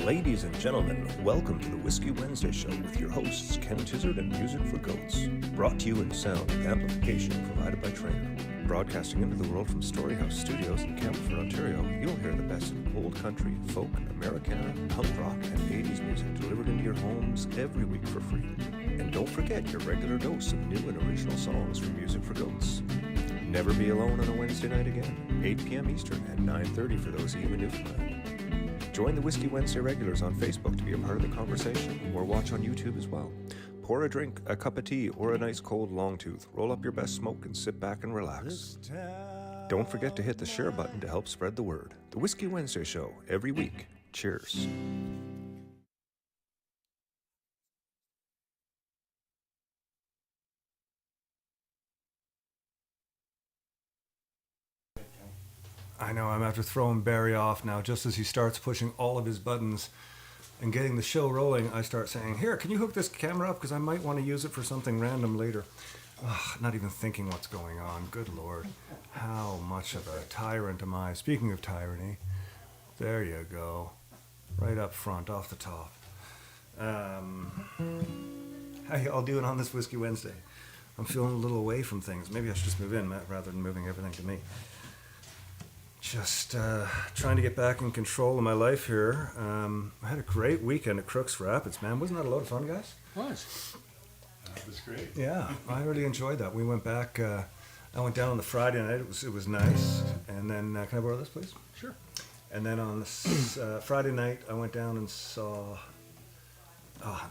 Ladies and gentlemen, welcome to the Whiskey Wednesday Show with your hosts Ken Tizzard and Music for Goats. Brought to you in sound with amplification provided by Trainer. Broadcasting into the world from Storyhouse Studios in Campbellford, Ontario, you'll hear the best of old country, folk, Americana, punk rock, and 80s music delivered into your homes every week for free. And don't forget your regular dose of new and original songs from Music for Goats. Never be alone on a Wednesday night again, 8 p.m. Eastern and 9:30 for those of you in Newfoundland. Join the Whiskey Wednesday regulars on Facebook to be a part of the conversation, or watch on YouTube as well. Pour a drink, a cup of tea, or a nice cold long tooth. Roll up your best smoke and sit back and relax. Don't forget to hit the share button to help spread the word. The Whiskey Wednesday Show, every week. Cheers. I know, I'm after throwing Barry off now. Just as he starts pushing all of his buttons and getting the show rolling, I start saying, here, can you hook this camera up? Because I might want to use it for something random later. Ugh, not even thinking what's going on. Good Lord. How much of a tyrant am I? Speaking of tyranny, there you go. Right up front, off the top. How y'all doing on this Whiskey Wednesday? I'm feeling a little away from things. Maybe I should just move in rather than moving everything to me. Just trying to get back in control of my life here. I had a great weekend at Crooks Rapids, man. Wasn't that a lot of fun, guys? It was. That was great. Yeah, I really enjoyed that. We went back. I went down on the Friday night. It was nice. And then, can I borrow this, please? Sure. And then on the Friday night, I went down and saw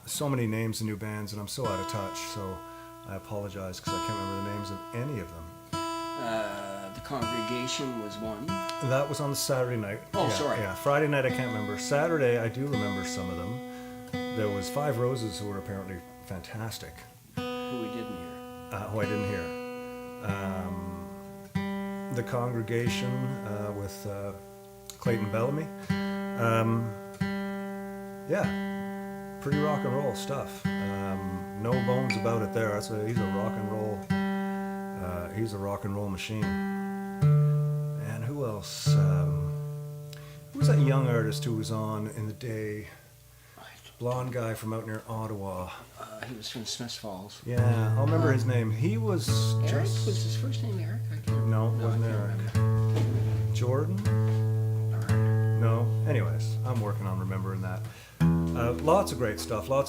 so many names of new bands, and I'm so out of touch. So I apologize because I can't remember the names of any of them. The Congregation was one. That was on the Saturday night. Oh, yeah, sorry. Yeah, Friday night I can't remember. Saturday I do remember some of them. There was Five Roses who were apparently fantastic. Who we didn't hear. Who I didn't hear. The Congregation with Clayton Bellamy. Yeah, pretty rock and roll stuff. No bones about it there. He's a rock and roll. He's a rock and roll machine. And who else? Who was that young artist who was on in the day? Blonde guy from out near Ottawa. He was from Smiths Falls. Yeah, I'll remember his name. He was Eric? just... Was his first name Eric? I can't No, it wasn't I can't Eric. remember. Jordan? No. Anyways, I'm working on remembering that. Lots of great stuff. And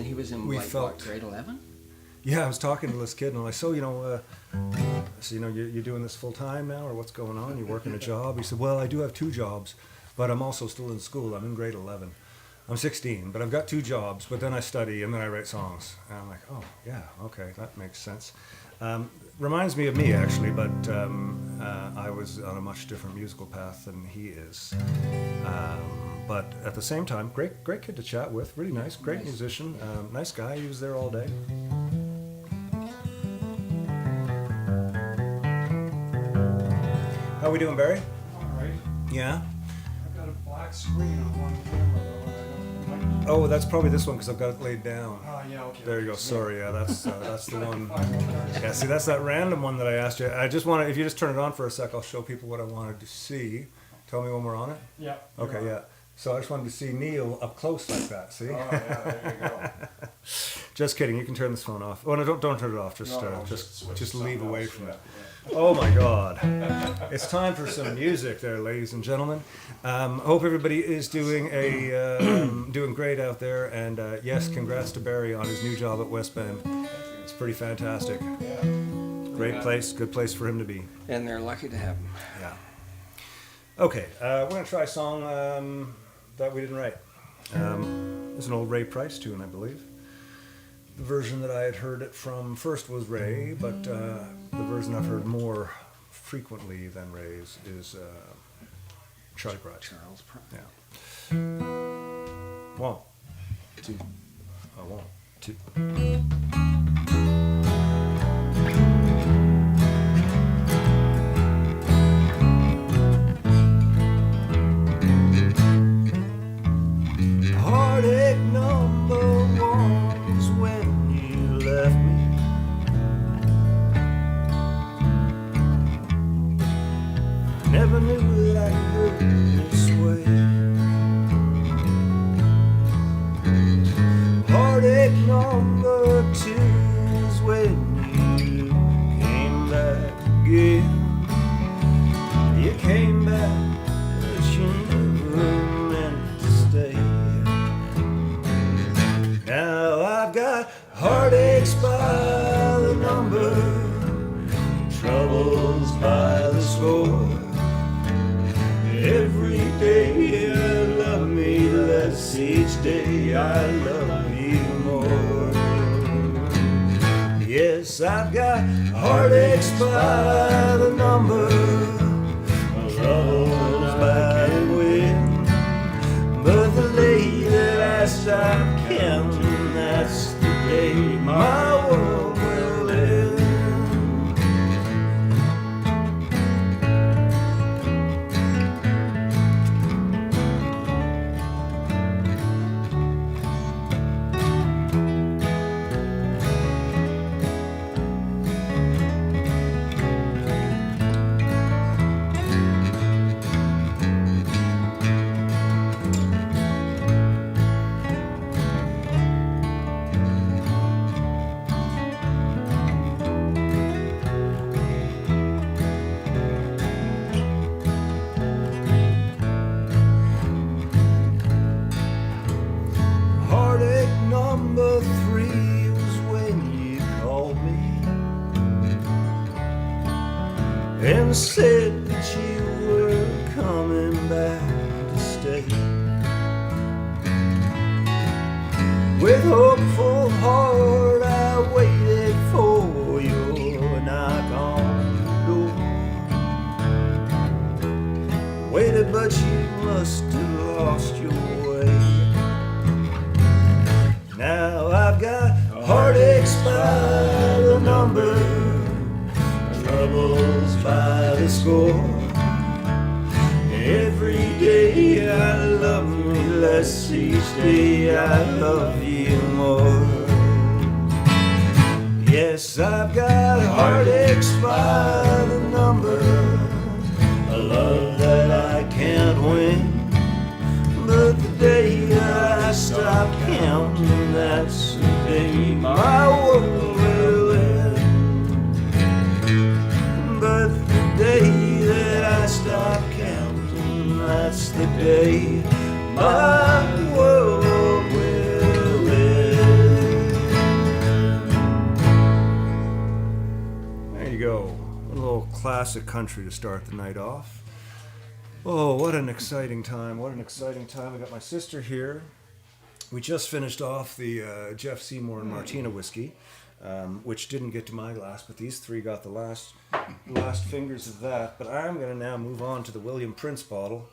he was in grade 11? Yeah, I was talking to this kid, and I'm like, so, you're doing this full time now, or what's going on? You working a job? He said, well, I do have two jobs, but I'm also still in school. I'm in grade 11. I'm 16, but I've got two jobs, but then I study, and then I write songs. And I'm like, oh, yeah, okay, that makes sense. Reminds me of me, actually, but I was on a much different musical path than he is. But at the same time, great kid to chat with, really nice, great musician, nice guy. He was there all day. How we doing, Barry? All right. Yeah? I've got a black screen on one camera, though. Oh, that's probably this one because I've got it laid down. Yeah, okay. There you go. Sorry, yeah, that's the one. Yeah, see, that's that random one that I asked you. I just want to, if you just turn it on for a sec, I'll show people what I wanted to see. Tell me when we're on it. Yeah. Okay, yeah. So I just wanted to see Neil up close like that. See? Oh, yeah, there you go. Just kidding. You can turn this phone off. Oh no, don't turn it off. Just switch just to leave something away else, from yeah, it. Oh my God! It's time for some music, there, ladies and gentlemen. Hope everybody is doing doing great out there. And yes, congrats to Barry on his new job at West Bend. It's pretty fantastic. Yeah. Great place, good place for him to be. And they're lucky to have him. Yeah. Okay, we're gonna try a song that we didn't write. It's an old Ray Price tune, I believe. The version that I had heard it from first was Ray, but the version I've heard more frequently than Ray's is Charlie Pratt. Charles Pratt. Yeah. 1, 2. 1, 2. Heartache number 1 was when you left me. Never knew that I could heartaches by the number, troubles by the score. Every day you love me less, each day I love you more. Yes, I've got heartaches by the number, troubles by the wind, but the day that I stop counting, that's the day my world will end. Number 3 was when you called me and said that you were coming back to stay. With hopeful heart I waited for your knock on the door. Waited, but you must have lost your way. Now I've got heartaches by the number, troubles by the score. Every day I love me less, each day I love you more. Yes, I've got heartaches by the number, a love that I can't win. But the day I stop counting, that's the day my world will end. But the day that I stop counting, that's the day my world will end. There you go. A little classic country to start the night off. Oh, what an exciting time. What an exciting time. I got my sister here. We just finished off the Jeff Seymour and Martina whiskey, which didn't get to my glass, but these 3 got the last fingers of that. But I'm going to now move on to the William Prince bottle.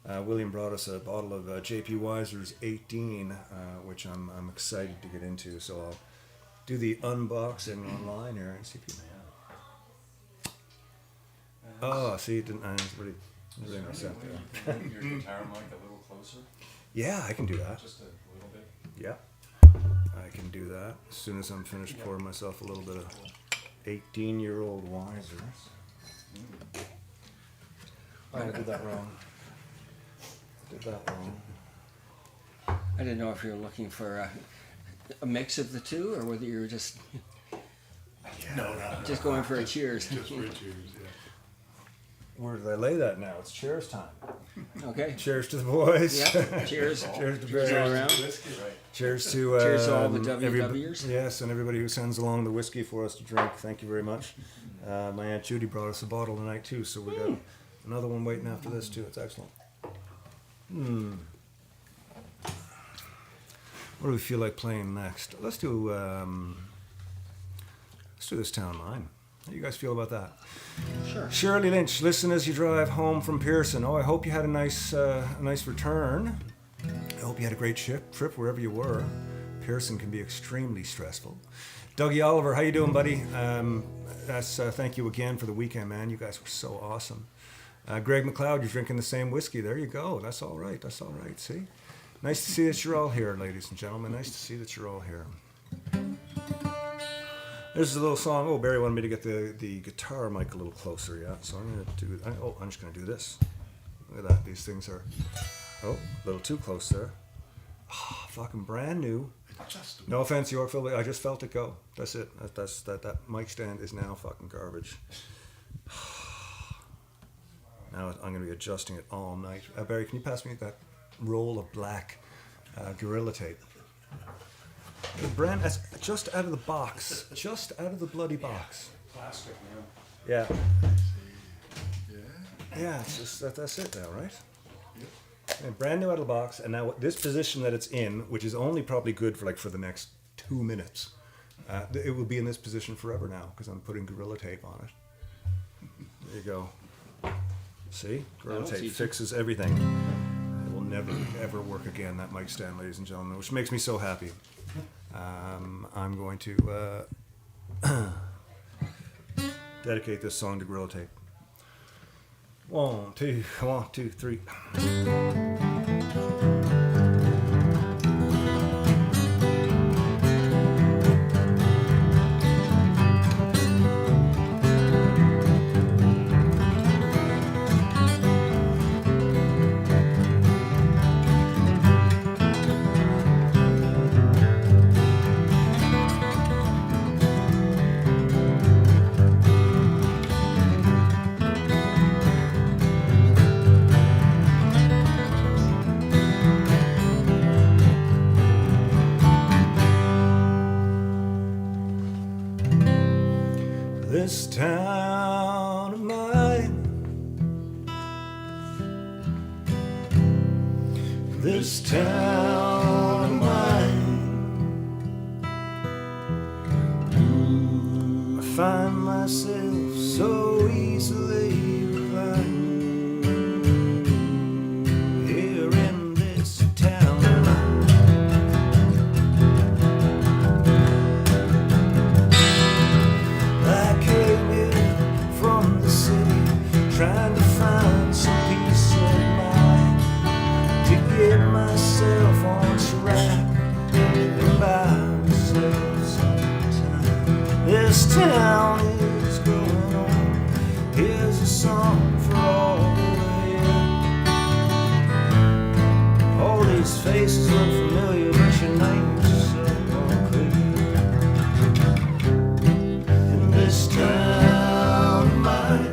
William brought us a bottle of J.P. Weiser's 18, which I'm excited to get into. So I'll do the unboxing online here and see if you can. Oh, see, it didn't. I really no sense there. Your guitar mic a little closer? Yeah, I can do that. Just a little bit? Yeah, I can do that. As soon as I'm finished pouring myself a little bit of 18-year-old Weiser's. Oh, I did that wrong. I didn't know if you were looking for a mix of the two, or whether you were just just going for a cheers. Just for a cheers, yeah. Where did I lay that now? It's cheers time. Okay. Cheers to the boys. Yeah. Cheers. Cheers to Cheers all around. Whiskey, right? Cheers to Cheers to all the WWers. Yes, and everybody who sends along the whiskey for us to drink. Thank you very much. My Aunt Judy brought us a bottle tonight too, so we got another one waiting after this too. It's excellent. What do we feel like playing next? Let's do this Town Line. How do you guys feel about that? Sure. Shirley Lynch, listen as you drive home from Pearson. Oh, I hope you had a nice return. I hope you had a great trip wherever you were. Pearson can be extremely stressful. Dougie Oliver, how you doing, buddy? Thank you again for the weekend, man. You guys were so awesome. Greg McLeod, you're drinking the same whiskey. There you go. That's all right. That's all right. See? Nice to see that you're all here, ladies and gentlemen. Nice to see that you're all here. This is a little song. Oh, Barry wanted me to get the guitar mic a little closer, yeah. So I'm going to do. I'm just going to do this. Look at that. These things are, a little too close there. Oh, fucking brand new. No offense, Yorkville. I just felt it go. That's it. That mic stand is now fucking garbage. Now I'm going to be adjusting it all night. Barry, can you pass me that roll of black Gorilla tape? Brand, that's just out of the box. Just out of the bloody box. Plastic, man. Yeah. Yeah. Yeah, it's just, that's it now, right? And brand new out of the box, and now this position that it's in, which is only probably good for the next 2 minutes, it will be in this position forever now because I'm putting Gorilla Tape on it. There you go. See? Gorilla That'll Tape teach you. fixes everything. It will never, ever work again, that mic stand, ladies and gentlemen, which makes me so happy. I'm going to dedicate this song to Gorilla Tape. 1, 2, 1, 2, 3. This town of mine, this town of mine, I find myself so easily revived here in this town of mine. I came here from the city, trying to find some peace of mind, to get myself on track and buy myself some time. This town is going on. Here's a song for all the way. All these faces look familiar, but your names are so unclear. This town of mine,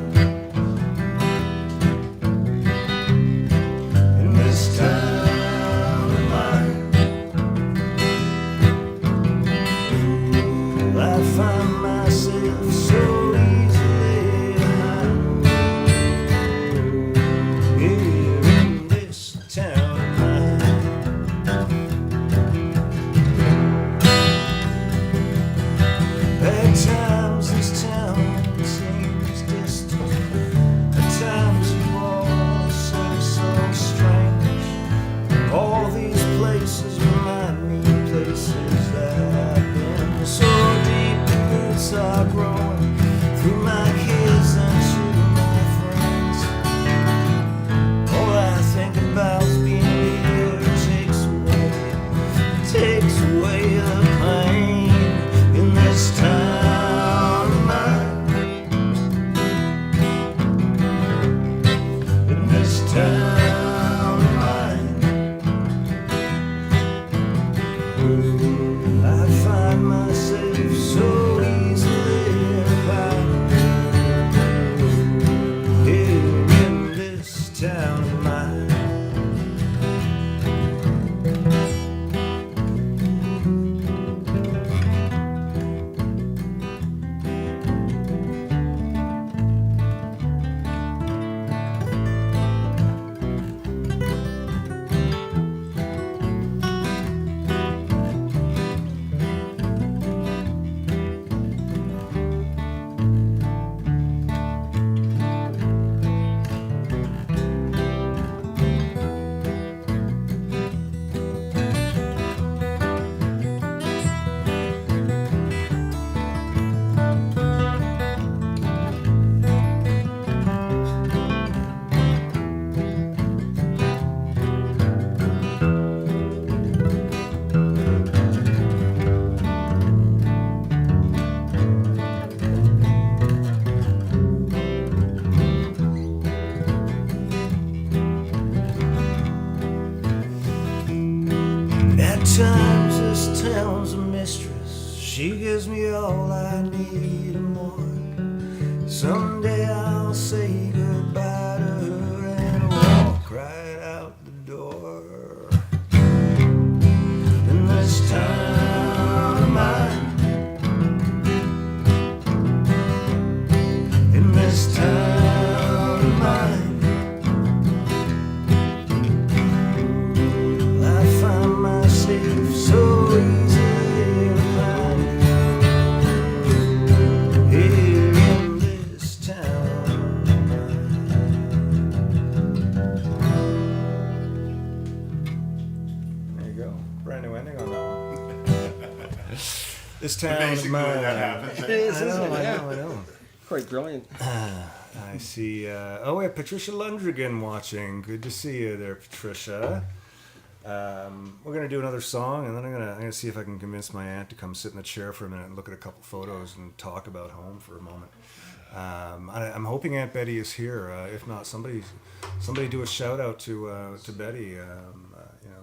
in this town of mine, I find myself so easily behind. Here in this town of mine. At times this town seems distant. At times you all seem so strange. All these places remind me of places that I've been. So deep the roots are growing through my kids and through my friends. All I think about is being here. It takes away the pain in this town of mine. In this town of mine, I find myself so easily bound. Here in this town of mine. At times this town's a mistress. She gives me all I need and more. Someday I'll say goodbye to her and walk right out the door. In this town live so easily around here in this town. There you go. Brand new ending on that one. This town Amazing of the way mine. that happens. It is, I isn't know, it? I Yeah. know, I know. Quite brilliant. I see. Oh, we have Patricia Lundgren watching. Good to see you there, Patricia. We're gonna do another song, and then I'm gonna see if I can convince my aunt to come sit in the chair for a minute and look at a couple photos and talk about home for a moment. I'm hoping Aunt Betty is here. If not, somebody do a shout out to Betty.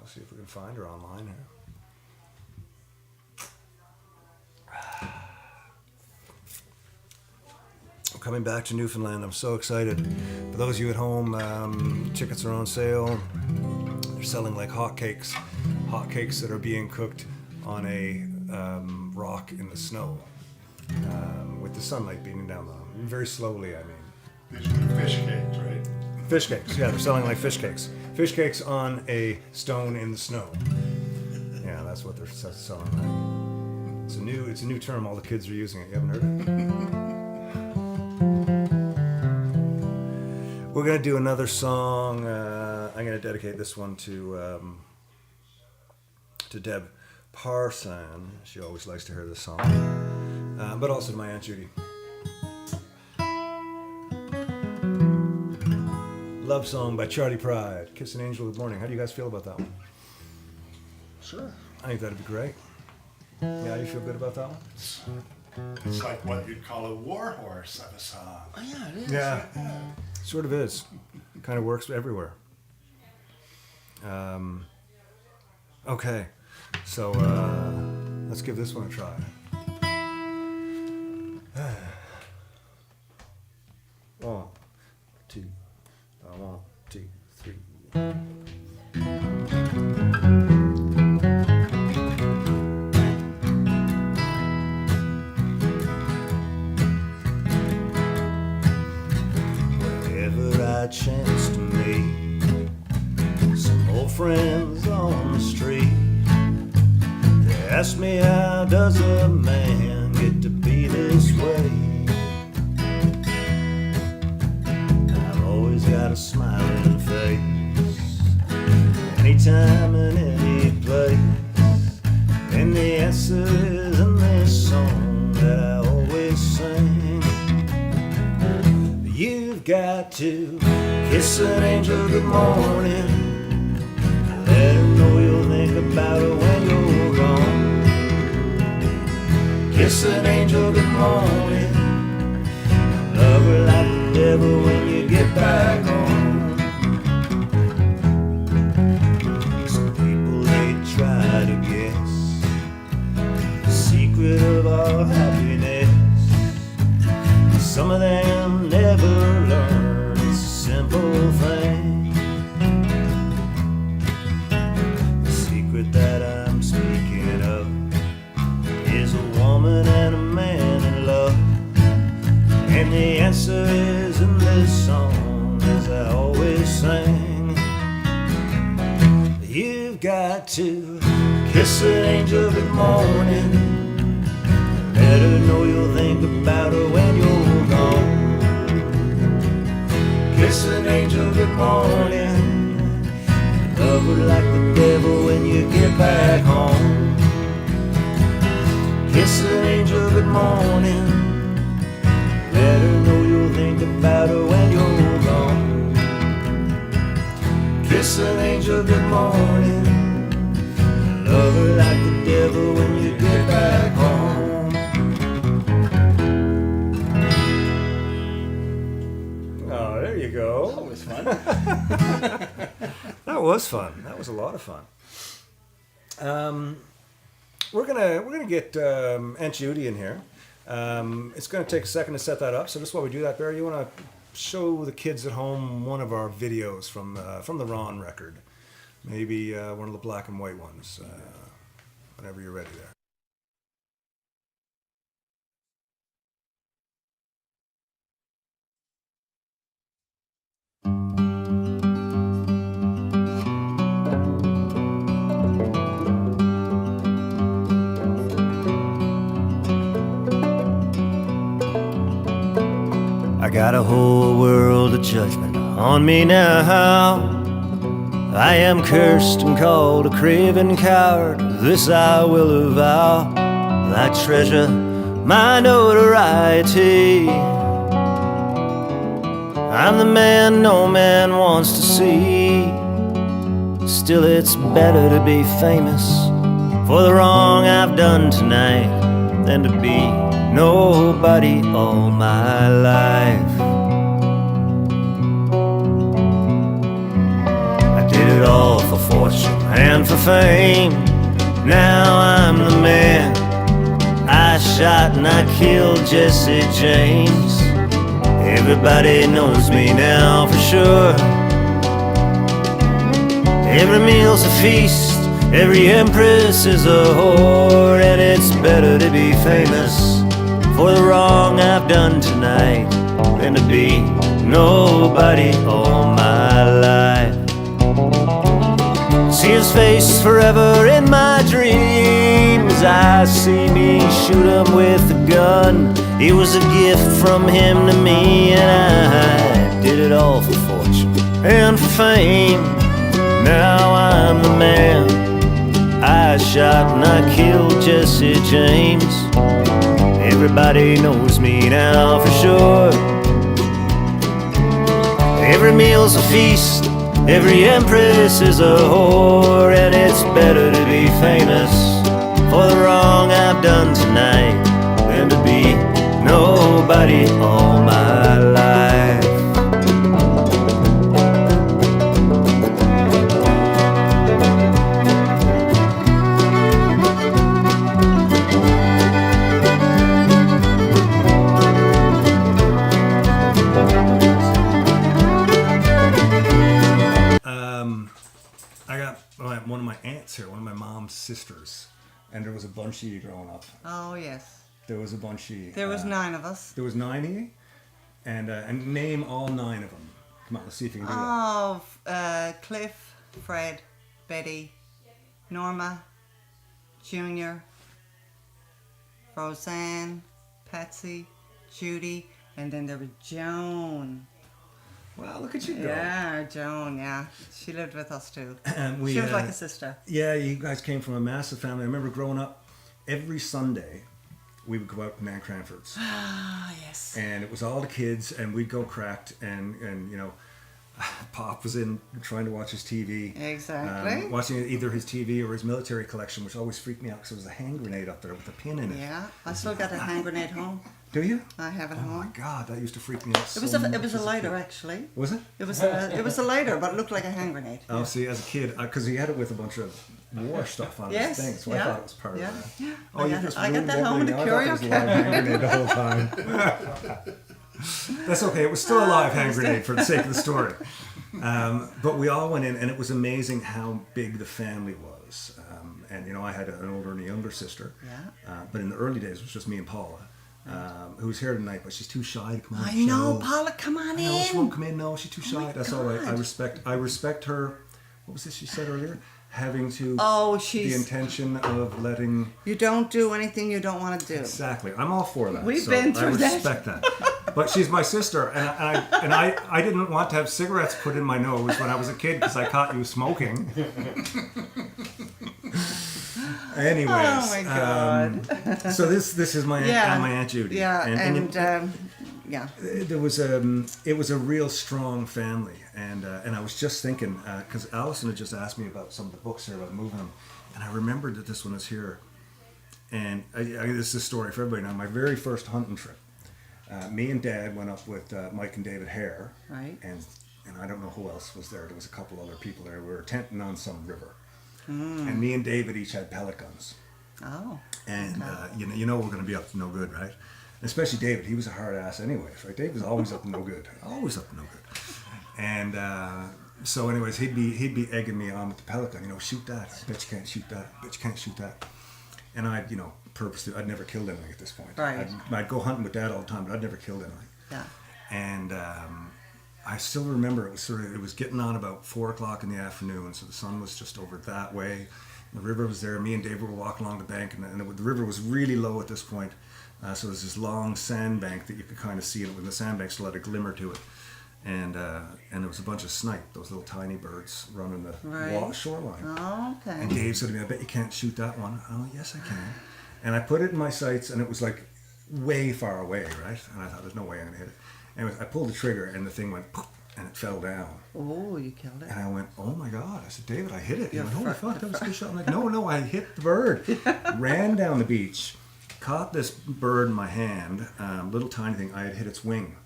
See if we can find her online here. Coming back to Newfoundland, I'm so excited. For those of you at home, tickets are on sale. They're selling like hotcakes that are being cooked on a rock in the snow, with the sunlight beating down on them. Very slowly, I mean. These are fish cakes, right? Fish cakes, yeah, they're selling like fish cakes. Fish cakes on a stone in the snow. Yeah, that's what they're selling like. It's a new term, all the kids are using it. You haven't heard it? We're gonna do another song. I'm gonna dedicate this one to Deb Parson. She always likes to hear this song, but also to my Aunt Judy. Love Song by Charlie Pride. Kiss an Angel Good Morning. How do you guys feel about that one? Sure. I think that'd be great. Yeah, you feel good about that one? It's like what you'd call a war horse of a song. Oh, yeah, it is. Yeah, sort of is. Kind of works everywhere. Okay, so let's give this one a try. 1, 2, 1, 2, 3. Wherever I chance to meet some old friends on the street, they ask me, how does a man get to be this way? I've always got a smiling face, anytime and any place, and the answer is in this song that I always sing. You've got to kiss an angel good morning, let her know you'll think about her when you're gone. Kiss an angel good morning, love her like the devil when you get back home. Some people, they try to guess the secret of our happiness. Some of them never learn, it's a simple thing. The secret that I'm speaking of is a woman and a man in love, and the answer is in this song, as I always sing. You've got to kiss an angel good morning, let her know you'll think about her when you're gone. Kiss an angel good morning, love her like the devil when you get back home. Kiss an angel good morning, let her know you'll think about her when you're gone. Kiss an angel good morning, love her like the devil when you get back home. Oh, there you go. That was fun. That was fun. That was a lot of fun. We're gonna get Aunt Judy in here. It's gonna take a second to set that up. So just while we do that, Barry, you want to show the kids at home one of our videos from the Ron record, maybe one of the black and white ones. Whenever you're ready there. got a whole world of judgment on me now. I am cursed and called a craven coward, this I will avow. I treasure my notoriety. I'm the man no man wants to see. Still it's better to be famous for the wrong I've done tonight than to be nobody all my life. I did it all for fortune and for fame. Now I'm the man. I shot and I killed Jesse James. Everybody knows me now for sure. Every meal's a feast, every empress is a whore. And it's better to be famous for the wrong I've done tonight than to be nobody all my life. See his face forever in my dreams. I see me shoot him with a gun. It was a gift from him to me, and I did it all for fortune and for fame. Now I'm the man. I shot and I killed Jesse James. Everybody knows me now for sure. Every meal's a feast, every empress is a whore. And it's better to be famous for the wrong I've done tonight than to be nobody all my life. I got one of my aunts here, one of my mom's sisters, and there was a bunch of you growing up. Oh, yes. There was a bunch of you. There was 9 of us. There was 9 of you? And name all 9 of them. Come on, let's see if you can do that. Oh, Cliff, Fred, Betty, Norma, Junior, Roseanne, Patsy, Judy, and then there was Joan. Well, look at you go. Yeah, Joan, yeah. She lived with us too. And She was like a sister. Yeah, you guys came from a massive family. I remember growing up, every Sunday, we would go out to Nan Cranford's. Ah, yes. And it was all the kids, and we'd go cracked, and you know, Pop was in trying to watch his TV. Exactly. Watching either his TV or his military collection, which always freaked me out because there was a hand grenade up there with a pin in it. Yeah, I still got a hand grenade home. Do you? I have it Oh my home. God, that used to freak me out. It was a lighter actually. Was it? It was a lighter, but it looked like a hand grenade. Oh, see, as a kid, because he had it with a bunch of war stuff on Yes, his thing, so I yeah, thought it was part yeah, of that. yeah. Oh, you just I got ruined that home in the everything. I thought it was a live hand grenade the whole time. That's okay. It was still a live hand grenade for the sake of the story. But we all went in, and it was amazing how big the family was. And you know, I had an older and a younger sister. Yeah. But in the early days, it was just me and Paula, who's here tonight, but she's too shy to come on. I the know, show. Paula, come on I know, she in. won't come in. No, she's too shy. my That's all right. I God. respect her. What was this she said earlier? Having to Oh, the she's. intention of letting. You don't do anything you don't want to do. Exactly. I'm all for that. We've so been through that. I respect that. But she's my sister, and I didn't want to have cigarettes put in my nose when I was a kid because I caught you smoking. Anyways. Oh my God. So this is my my Aunt Judy. Yeah, and yeah. it was a real strong family, and I was just thinking because Allison had just asked me about some of the books here about moving them, and I remembered that this one is here, and this is a story for everybody now. My very first hunting trip, me and Dad went up with Mike and David Hare, Right. and I don't know who else was there. There was a couple other people there. We were tenting on some river, and me and David each had pellet guns. Oh. And you know we're going to be up to no good, right? Especially David. He was a hard ass anyways, right? Dave was always up to no good. Always up to no good. And so anyways, he'd be egging me on with the pellet gun. You know, shoot that. Bet you can't shoot that. Bet you can't shoot that. And I'd, purposely, I'd never killed anything at this point. Right. I'd go hunting with Dad all the time, but I'd never killed anything. Yeah. And I still remember it was getting on about 4:00 in the afternoon, so the sun was just over that way. The river was there. Me and David were walking along the bank, and the river was really low at this point. So there's this long sandbank that you could kind of see it when the sandbank still had a glimmer to it. And there was a bunch of snipe, those little tiny birds running the Right. shoreline. Oh, okay. And Dave said to me, I bet you can't shoot that one. Oh, yes, I can. And I put it in my sights, and it was like way far away, right? And I thought, there's no way I'm going to hit it. Anyway, I pulled the trigger, and the thing went poof, and it fell down. Oh, you killed it. And I went, oh my God. I said, David, I hit it. He You're went, holy fr- fuck, that was a good shot. I'm like, no, I hit the bird. Ran down the beach, caught this bird in my hand, little tiny thing. I had hit its wing.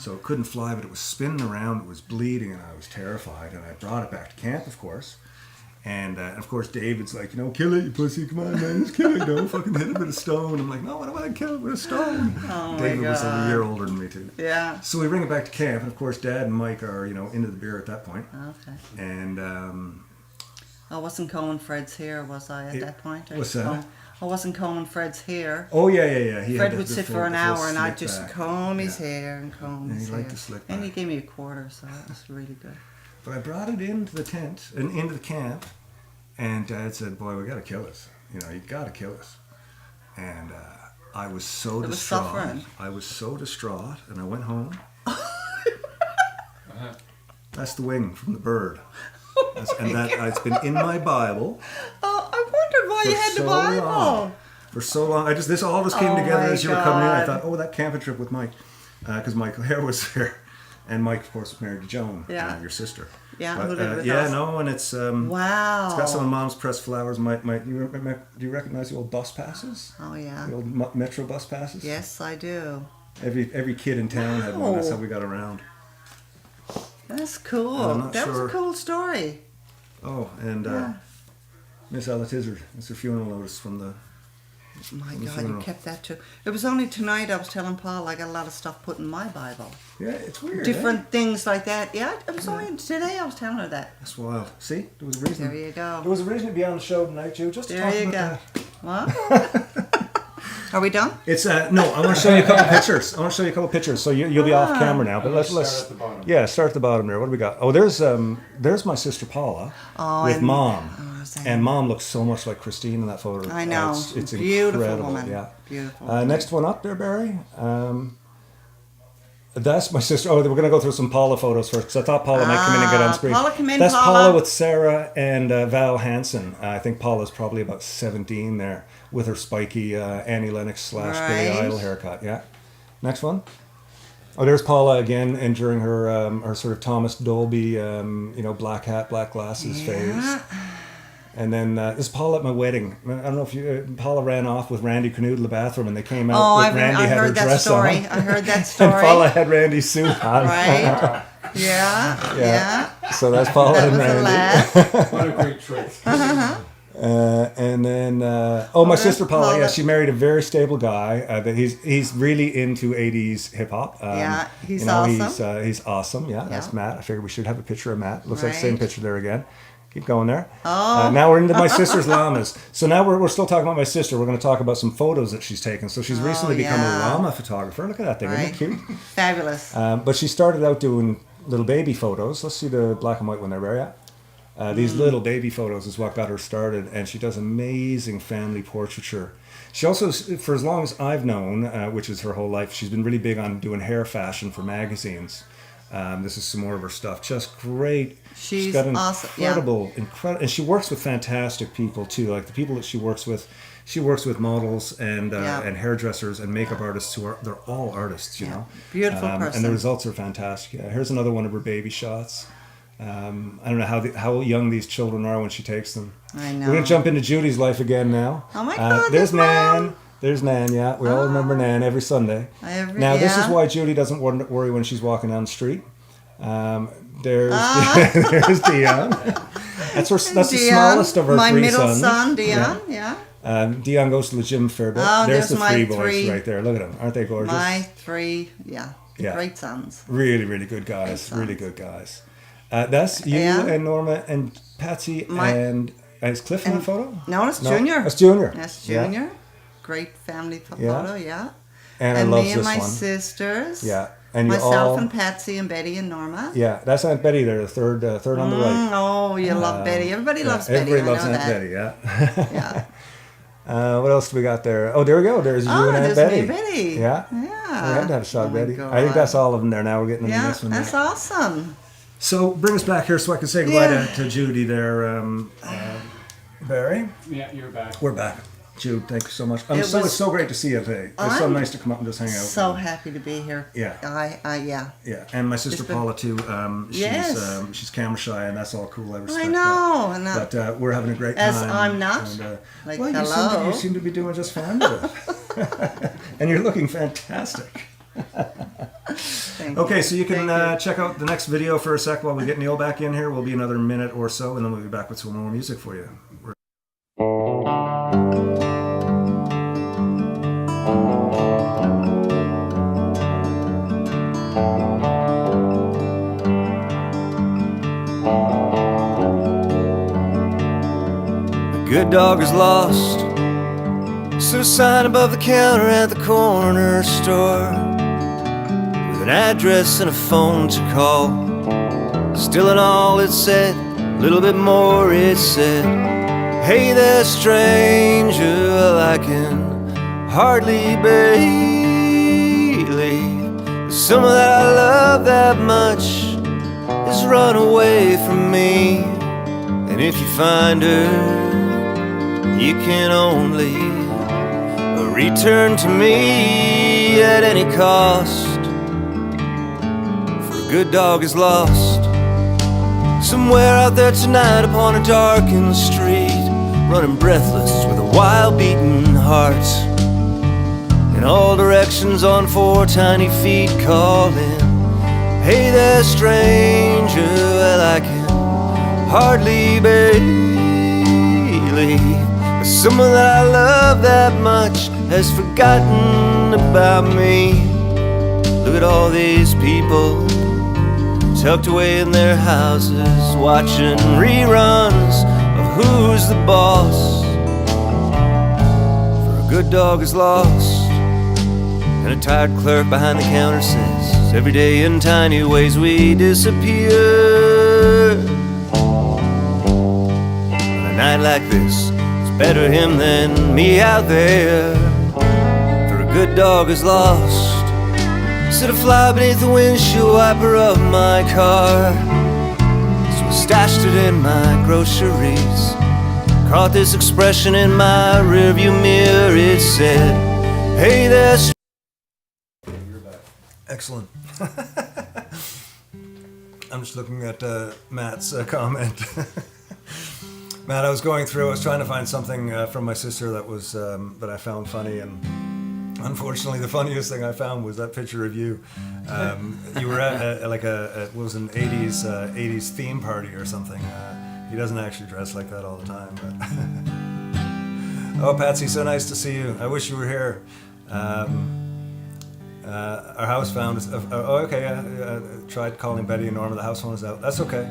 So it couldn't fly, but it was spinning around. It was bleeding, and I was terrified. And I brought it back to camp, of course. And of course, David's like, kill it, you pussy. Come on, man, just kill it. Don't fucking hit it with a stone. I'm like, no, I don't want to kill it with a stone. Oh, David my was a God. year older than me, too. Yeah. So we bring it back to camp. And of course, Dad and Mike are, into the beer at that point. Okay. And I wasn't combing Fred's hair, was I, at that point? Or what's you that? comb- I wasn't combing Fred's hair. oh, yeah. He Fred had would the sit full- for an the full hour, and I'd slick just back. comb his Yeah. hair and comb Yeah, his he hair. liked the slick And he back. gave me a quarter, so that was really good. But I brought it into the tent and into the camp, and Dad said, "Boy, we got to kill it. You got to kill it." And I was so It was distraught. suffering. I was so distraught, and I went home. That's the wing from the bird, it's been in my Bible Oh, I wondered why you for had the so Bible. long. For so long, this all just came Oh together my as you were coming in. I God. thought, oh, that camping trip with Mike, because Mike Hare was there, and Mike, of course, was married to Joan, Yeah. your sister. Yeah, But, who lived with yeah, us. no, and it's Wow. it's got some of Mom's pressed flowers. Do you recognize the old bus passes? Oh, yeah. The old Metro bus passes. Yes, I do. Every kid in town had one. That's how we got around. That's cool. I'm not That was sure. a cool story. Oh, and Miss Ella Tizzard. It's her funeral notice from the. My the God, you funeral. kept that too. It was only tonight I was telling Paul I got a lot of stuff put in my Bible. Yeah, it's weird. Different things like that. Yeah, it was only today I was telling her that. That's wild. See, there was a reason. There you go. There was a reason to be on the show tonight, Joe. Just to There talk you about go. that. What? Are we done? It's no. I want to show you a couple pictures. So you'll be off camera now. But let's Start at the bottom. Yeah, start at the bottom there. What do we got? Oh, there's my sister Paula with and- Mom. Sam. And Mom looks so much like Christine in that photo. I know. It's Beautiful incredible. woman. Yeah. Beautiful. Next one up there, Barry. That's my sister. Oh, we're going to go through some Paula photos first because I thought Paula might come in and get on screen. Paula, come in, That's Paula. with Sarah and Val Hansen. I think Paula's probably about 17 there with her spiky Annie Lennox / Billy Right. Idol haircut. Yeah. Next one. Oh, there's Paula again, and during her sort of Thomas Dolby, black hat, black glasses phase. And then this is Paula at my wedding. I don't know if Paula ran off with Randy Canoe to the bathroom, and they came out. Oh, with Randy I had her heard that dress story. on. I heard that story. And Paula had Randy's suit on. Right? Yeah. So that's Paula That and was a Randy. laugh. What a great trick. And then, my that's sister Paula, Paula. yeah, she married a very stable guy. That he's really into 80s hip hop. Yeah, he's awesome. He's awesome. Yeah, that's Yeah. Matt. I figured we should have a picture of Matt. Looks like the same Right. picture there again. Keep going there. Oh. Now we're into my sister's llamas. So now we're still talking about my sister. We're going to talk about some photos that she's taken. So she's recently become a yeah. llama photographer. Look at that thing. Right. Isn't it cute? Fabulous. But she started out doing little baby photos. Let's see the black and white one there, Barry. Yeah. These little baby photos is what got her started, and she does amazing family portraiture. She also, for as long as I've known, which is her whole life, she's been really big on doing hair fashion for magazines. This is some more of her stuff. Just great. She's got an awesome, yeah. incredible, and she works with fantastic people too. Like the people that she works with models and hairdressers and makeup artists they're all artists, you know. Beautiful person. And the results are fantastic. Yeah. Here's another one of her baby shots. I don't know how young these children are when she takes them. I know. We're going to jump into Judy's life again now. Oh my God, There's there's Mom. Nan. There's Nan, yeah. We all remember Nan every Sunday. Now, this is yeah. why Judy doesn't worry when she's walking down the street. There's Dion. That's the smallest of her my three middle sons. son, Dion, yeah. Dion goes to the gym a fair bit. Oh, there's there's the my three boys three. right there. Look at them. Aren't they gorgeous? My three, yeah. Yeah. Great sons. Really, really good guys. Really good guys. That's you Yeah. and Norma and Patsy and is Cliff in that photo? No, it's Junior. That's Junior. That's Yeah. Junior. Great family Yeah. photo, yeah. Anna And loves me and this my one. sisters. Yeah. And you Myself all, and Patsy and Betty and Norma. yeah, that's Aunt Betty there, the third on the right. Oh, you love Betty. Everybody loves Betty. Everybody I loves know Aunt that. Betty, yeah. Yeah. What else do we got there? Oh, there we go. There's you and Aunt there's Betty. me and Betty. Yeah. Yeah. We had to have a shot, Oh my Betty. God. I think that's all of them there. Now we're getting into Yeah, this one. that's there. awesome. So bring us back here so I can say goodbye Yeah. to Judy there, Barry. Yeah, you're back. We're back. Jude, thank you so much. It It's was- so great to see you today. It's so I'm nice to come up and just hang out. So happy to be here. Yeah. Yeah. Yeah, and my sister It's been- Paula too. Yes. She's camera shy, and that's all cool. I respect I know. that. And But we're having a great time. As I'm not. And, Like, well, hello. you seem to be doing just fine with it, and you're looking fantastic. Thank Okay, you. so you can Thank you. check out the next video for a sec while we get Neil back in here. We'll be another minute or so, and then we'll be back with some more music for you. A good dog is lost. So a sign above the counter at the corner store with an address and a phone to call. Still in all it said, a little bit more it said, hey there stranger, well I can hardly believe someone that I love that much has run away from me. And if you find her, you can only return to me at any cost. For a good dog is lost somewhere out there tonight upon a darkened street, running breathless with a wild beating heart, in all directions on four tiny feet, calling, hey there stranger, well I can hardly believe someone that I love that much has forgotten about me. Look at all these people tucked away in their houses, watching reruns of Who's the Boss. For a good dog is lost, and a tired clerk behind the counter says, every day in tiny ways we disappear. On a night like this, it's better him than me out there. For a good dog is lost. Sit a fly beneath the windshield wiper of my car. So I stashed it in my groceries. Caught this expression in my rearview mirror. It said, hey there. Excellent. I'm just looking at Matt's comment. Matt, I was going through. I was trying to find something from my sister that was that I found funny, and unfortunately, the funniest thing I found was that picture of you. You were at it was an '80s theme party or something. He doesn't actually dress like that all the time. But oh, Patsy, so nice to see you. I wish you were here. Our house phone is. Okay. Tried calling Betty and Norma. The house phone is out. That's okay.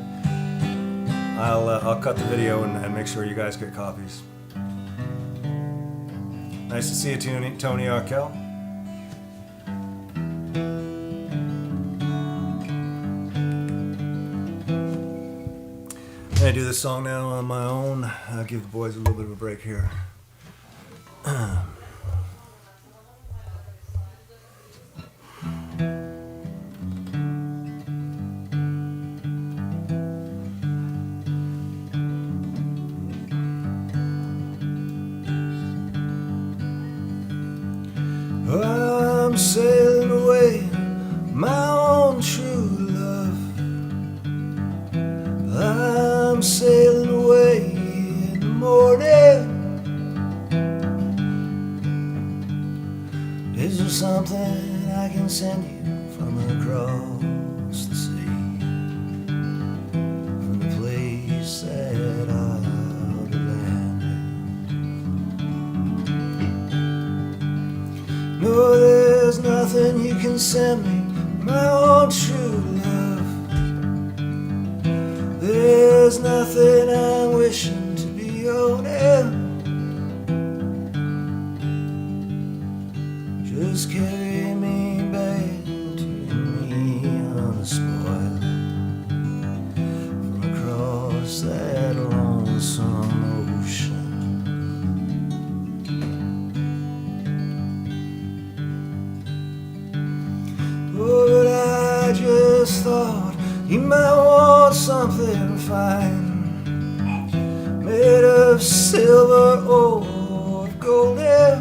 I'll cut the video and make sure you guys get copies. Nice to see you, Tony Arkell. I do this song now on my own. I'll give the boys a little bit of a break here. I'm sailing away, my own true love. I'm sailing away in the morning. Is there something I can send you from across the sea? From the place that I'll be landing. No, there's nothing you can send me, my own true love. There's nothing I'm wishing to be owning. Just carry me back to me on the spoil from across that lonesome ocean. He might want something fine, made of silver or of golden,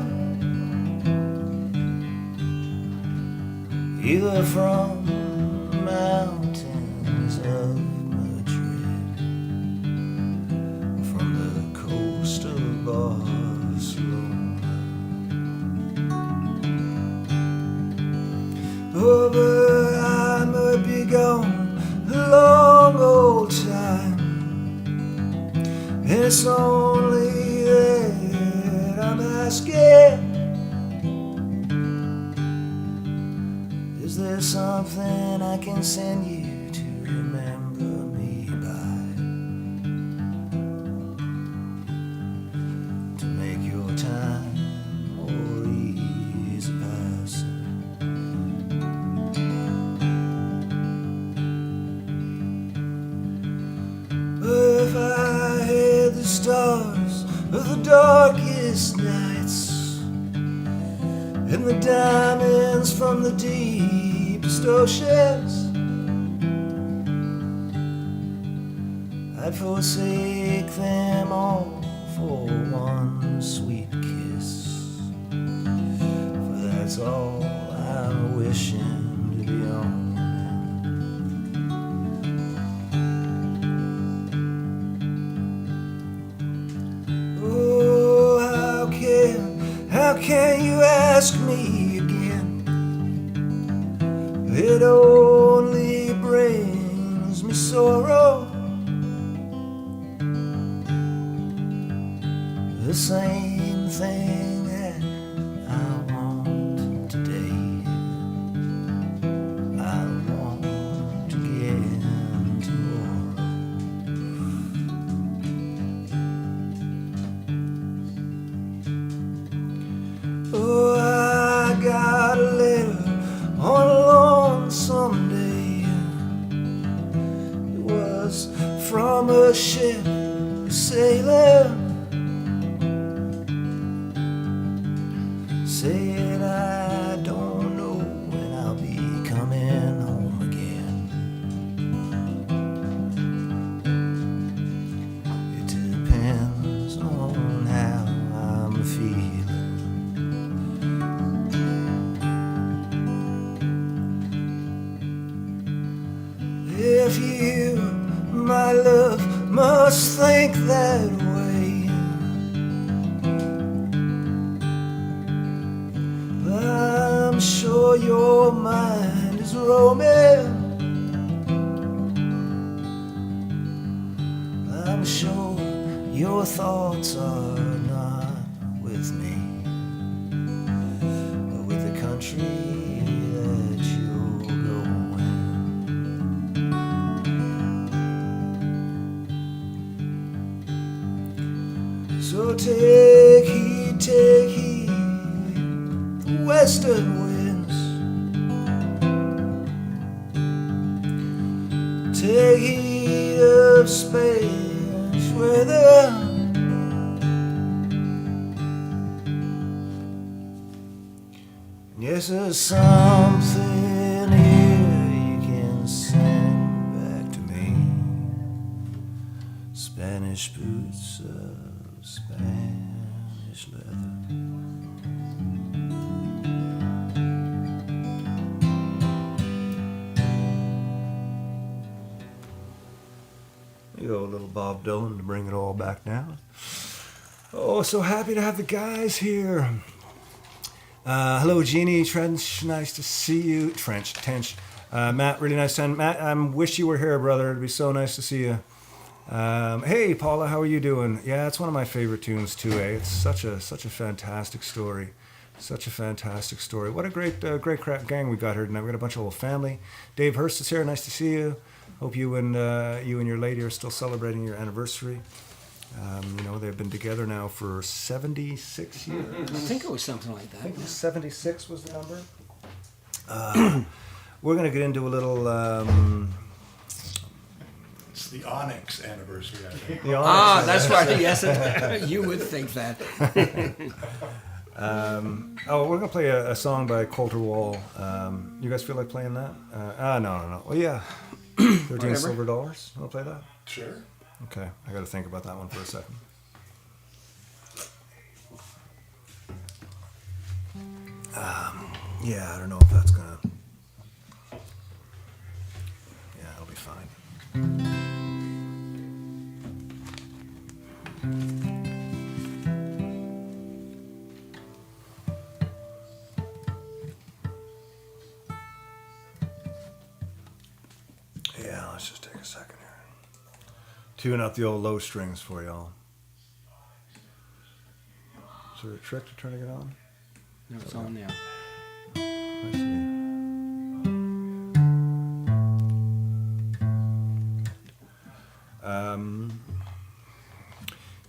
either from the mountains of Madrid or from the coast of Barcelona. Oh, but I might be gone a long old time, and it's only that I'm asking, is there something I can send you to remember me by, to make your time more easy passing? If I had the stars of the darkest nights and the diamonds from the deepest oceans, I'd forsake them all for one sweet kiss, for that's all I'm wishing to be on. How can you ask me again? It only brings me sorrow. The same thing that I want today, I want again tomorrow. Oh, I got a letter on a lonesome day. It was from a ship sailing, saying I don't know when I'll be coming home again. It depends on how I'm feeling. If you, my love, must think that way, I'm sure your mind is roaming. I'm sure your thoughts are not with me, but with the country that you're going. So take heed, the western winds. Take heed of Spanish weather. Yes, there's something here you can send back to me. Spanish boots of Spanish leather. You go, little Bob Dylan, to bring it all back now. Oh, so happy to have the guys here. Hello, Jeannie, Trench, nice to see you. Tench. Matt, really nice time. Matt, I wish you were here, brother. It'd be so nice to see you. Hey, Paula, how are you doing? Yeah, it's one of my favorite tunes too. It's such a fantastic story. Such a fantastic story. What a great gang we got here tonight. We got a bunch of old family. Dave Hurst is here. Nice to see you. Hope you and your lady are still celebrating your anniversary. They've been together now for 76 years. I think it was something like I that. think 76 was the number. We're going to get into a little... It's the Onyx anniversary, I think. the honors. That's right. Yes, you would think that. We're going to play a song by Coulter Wall. You guys feel like playing that? No. Well, yeah. $13 Whatever. silver dollars. Want to play that? Sure. Okay, I got to think about that one for a second. Yeah, I don't know if that's gonna. Yeah, it'll be fine. Yeah, let's just take a second here. Tune up the old low strings for y'all. Is there a trick to turning it on? No, it's on now. I see.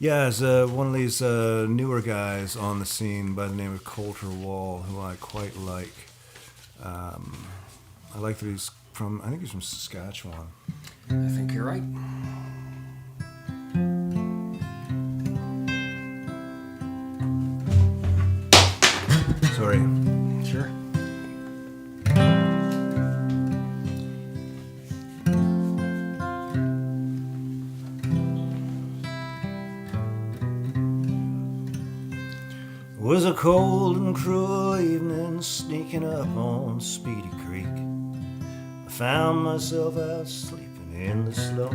Yeah, as one of these newer guys on the scene by the name of Coulter Wall, who I quite like. I like that he's from, I think he's from Saskatchewan. I think you're right. Sorry. Sure. It was a cold and cruel evening sneaking up on Speedy Creek. I found myself out sleeping in the snow.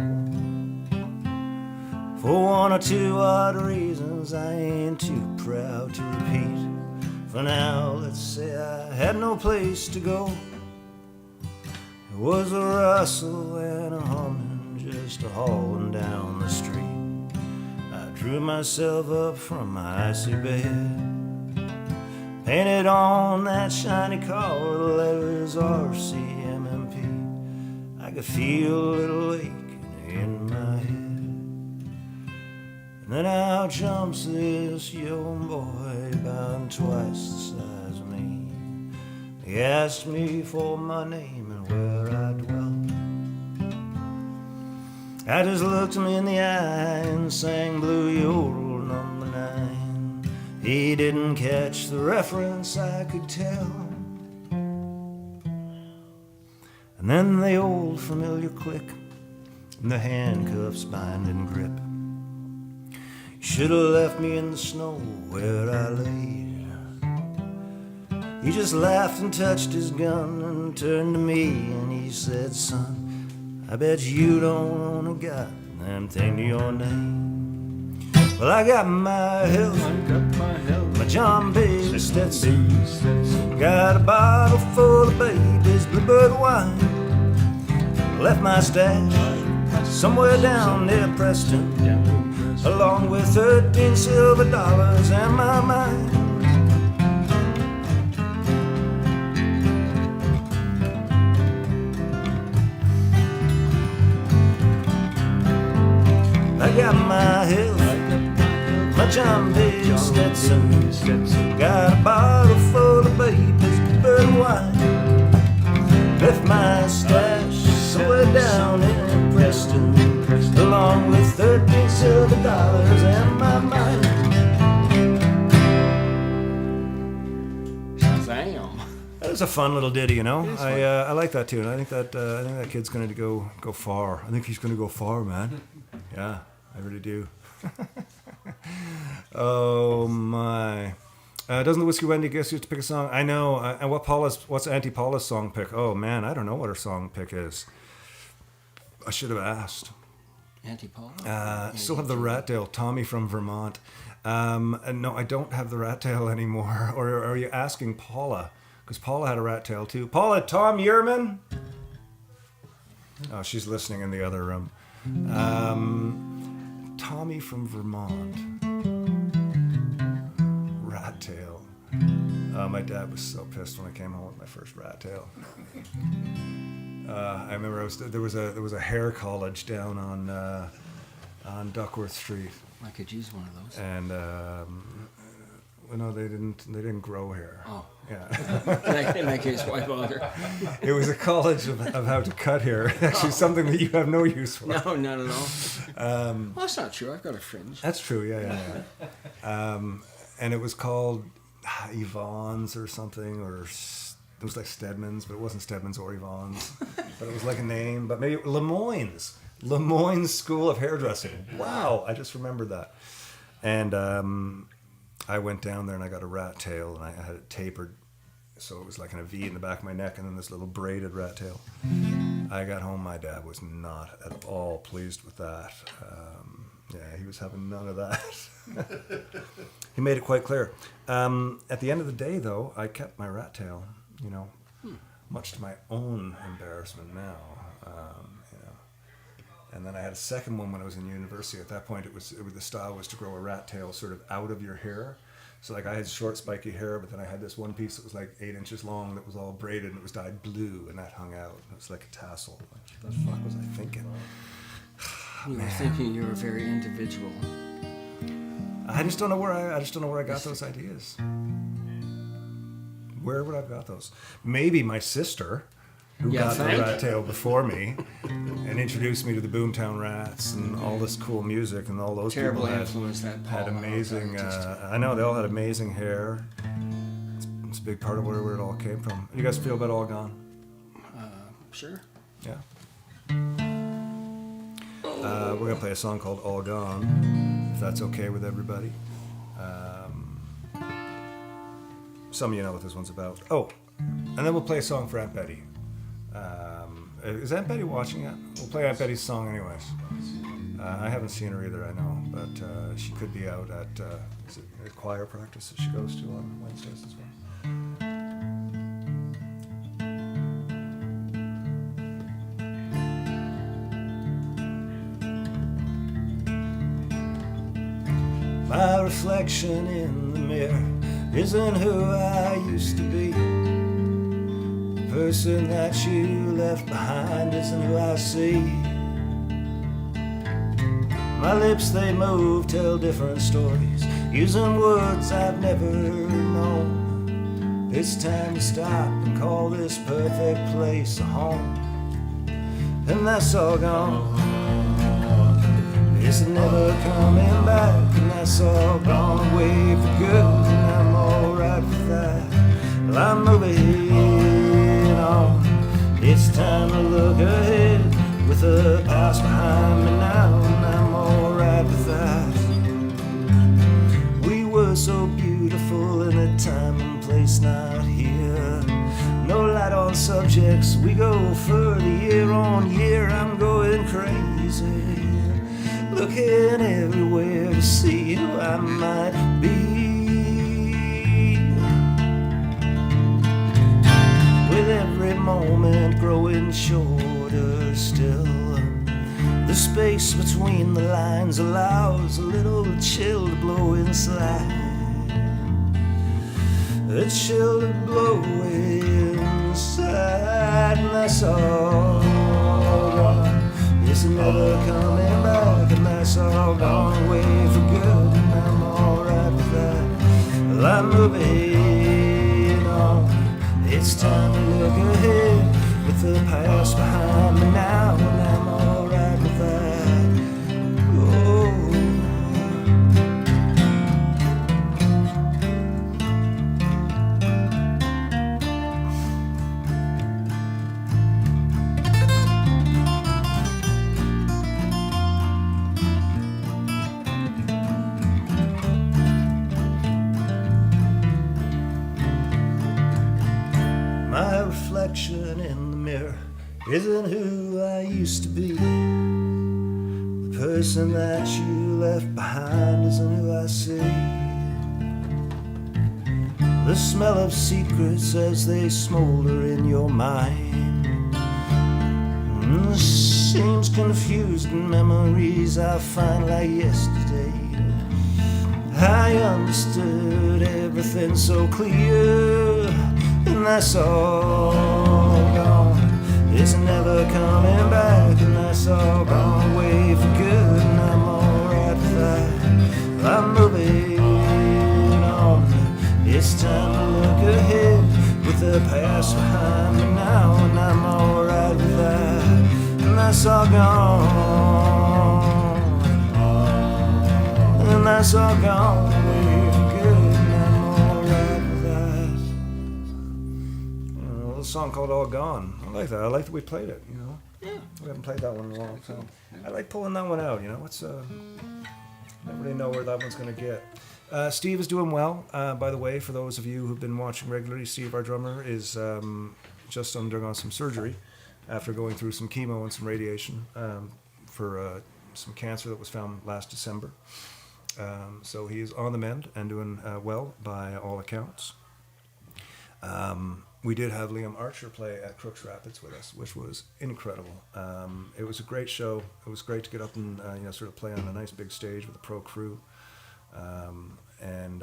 For one or two odd reasons I ain't too proud to repeat. For now, let's say I had no place to go. There was a rustle and a humming just a hauling down the street. I drew myself up from my icy bed, painted on that shiny car the letters RCMMP. I could feel a little aching in my head. And then out jumps this young boy about twice the size of me. He asked me for my name and where I dwelt. I just looked him in the eye and sang Blue Yodel number 9. He didn't catch the reference, I could tell. And then the old familiar click and the handcuffs bind and grip. You should have left me in the snow where I laid. He just laughed and touched his gun and turned to me and he said, son, I bet you don't own a goddamn thing to your name. Well, I got my health, my John B. Stetson, got a bottle full of baby's bluebird wine. Left my stash somewhere down near Preston, along with 13 silver dollars and my mind. I got my health, my John B. Stetson, got a bottle full of baby's bluebird wine. Left my stash somewhere down in Preston, along with 13 silver dollars and my mind. Shazam. That was a fun little ditty, you know. I like that tune. I think that kid's going to go far. I think he's going to go far, man. Yeah, I really do. Oh my! Doesn't the Whiskey Wendy guess you to pick a song? I know. And what's Auntie Paula's song pick? Oh man, I don't know what her song pick is. I should have asked. Auntie Paula? Still have the rat tail, Tommy from Vermont. And no, I don't have the rat tail anymore. Or are you asking Paula? Because Paula had a rat tail too. Paula, Tom Yearman? Oh, she's listening in the other room. Tommy from Vermont. Rat tail. My dad was so pissed when I came home with my first rat tail. I remember there was a hair college down on Duckworth Street, I could use one of those. and well, no, they didn't grow hair. Oh. Yeah, In that case, why bother? it was a college of how to cut hair. Actually, something that you have no use for. No, not at all. Well, that's not true. I've got a fringe. That's true. Yeah. And it was called Yvonne's or something, or it was like Stedman's, but it wasn't Stedman's or Yvonne's. but it was like a name. But maybe Lemoyne's School of Hairdressing. Wow, I just remembered that. And I went down there and I got a rat tail, and I had it tapered, so it was like in a V in the back of my neck, and then this little braided rat tail. I got home, my dad was not at all pleased with that. Yeah, he was having none of that. He made it quite clear. At the end of the day, though, I kept my rat tail, you know, much to my own embarrassment now. You know. And then I had a second one when I was in university. At that point, it was the style was to grow a rat tail sort of out of your hair. So like I had short spiky hair, but then I had this one piece that was like 8 inches long that was all braided and it was dyed blue, and that hung out. It was like a tassel. What the fuck was I thinking? You were thinking you were very individual. I just don't know where I got those ideas. Where would I have got those? Maybe my sister, who got the rat tail before me, and introduced me to the Boomtown Rats and all this cool music, and all those Terrible people influence that Paul had amazing. I know they all had amazing hair. It's a big part of where it all came from. You guys feel about All Gone? Sure. Yeah. We're gonna play a song called All Gone, if that's okay with everybody. Some of you know what this one's about. Oh, and then we'll play a song for Aunt Betty. Is Aunt Betty watching it? We'll play Aunt Betty's song anyways. I haven't seen her either, I know, but she could be out at is it a choir practice that she goes to on Wednesdays as well. My reflection in the mirror isn't who I used to be. The person that you left behind isn't who I see. My lips, they move, tell different stories, using words I've never known. It's time to stop and call this perfect place a home. And that's all gone. It's never coming back, and that's all gone away for good, and I'm alright with that. Well, I'm moving on. It's time to look ahead with the past behind me now, and I'm alright with that. We were so beautiful in a time and place not here. No light on subjects, we go further year on year. I'm going crazy, looking everywhere to see who I might be. With every moment growing shorter still, the space between the lines allows a little chill to blow inside. A chill to blow inside, and that's all gone. It's never coming back, and that's all gone away for good, and I'm alright with that. Well, I'm moving on. It's time to look ahead with the past behind me now, and I'm alright with that. Oh. My reflection in the mirror isn't who I used to be. The person that you left behind isn't who I see. The smell of secrets as they smolder in your mind seems confused in memories I find like yesterday. I understood everything so clear, and that's all gone. It's never coming back, and that's all gone away for good, and I'm alright with that. I'm moving on. It's time to look ahead with the past behind me now, and I'm alright with that. And that's all gone, and that's all gone away for good, and I'm alright with that. song called "All Gone." I like that. I like that we played it. You know. Yeah. We haven't played that one in a long time. I like pulling that one out. You know, it's never really know where that one's going to get. Steve is doing well. By the way, for those of you who've been watching regularly, Steve, our drummer, is just undergone some surgery after going through some chemo and some radiation for some cancer that was found last December. So he is on the mend and doing well by all accounts. We did have Liam Archer play at Crooks Rapids with us, which was incredible. It was a great show. It was great to get up and sort of play on a nice big stage with a pro crew. And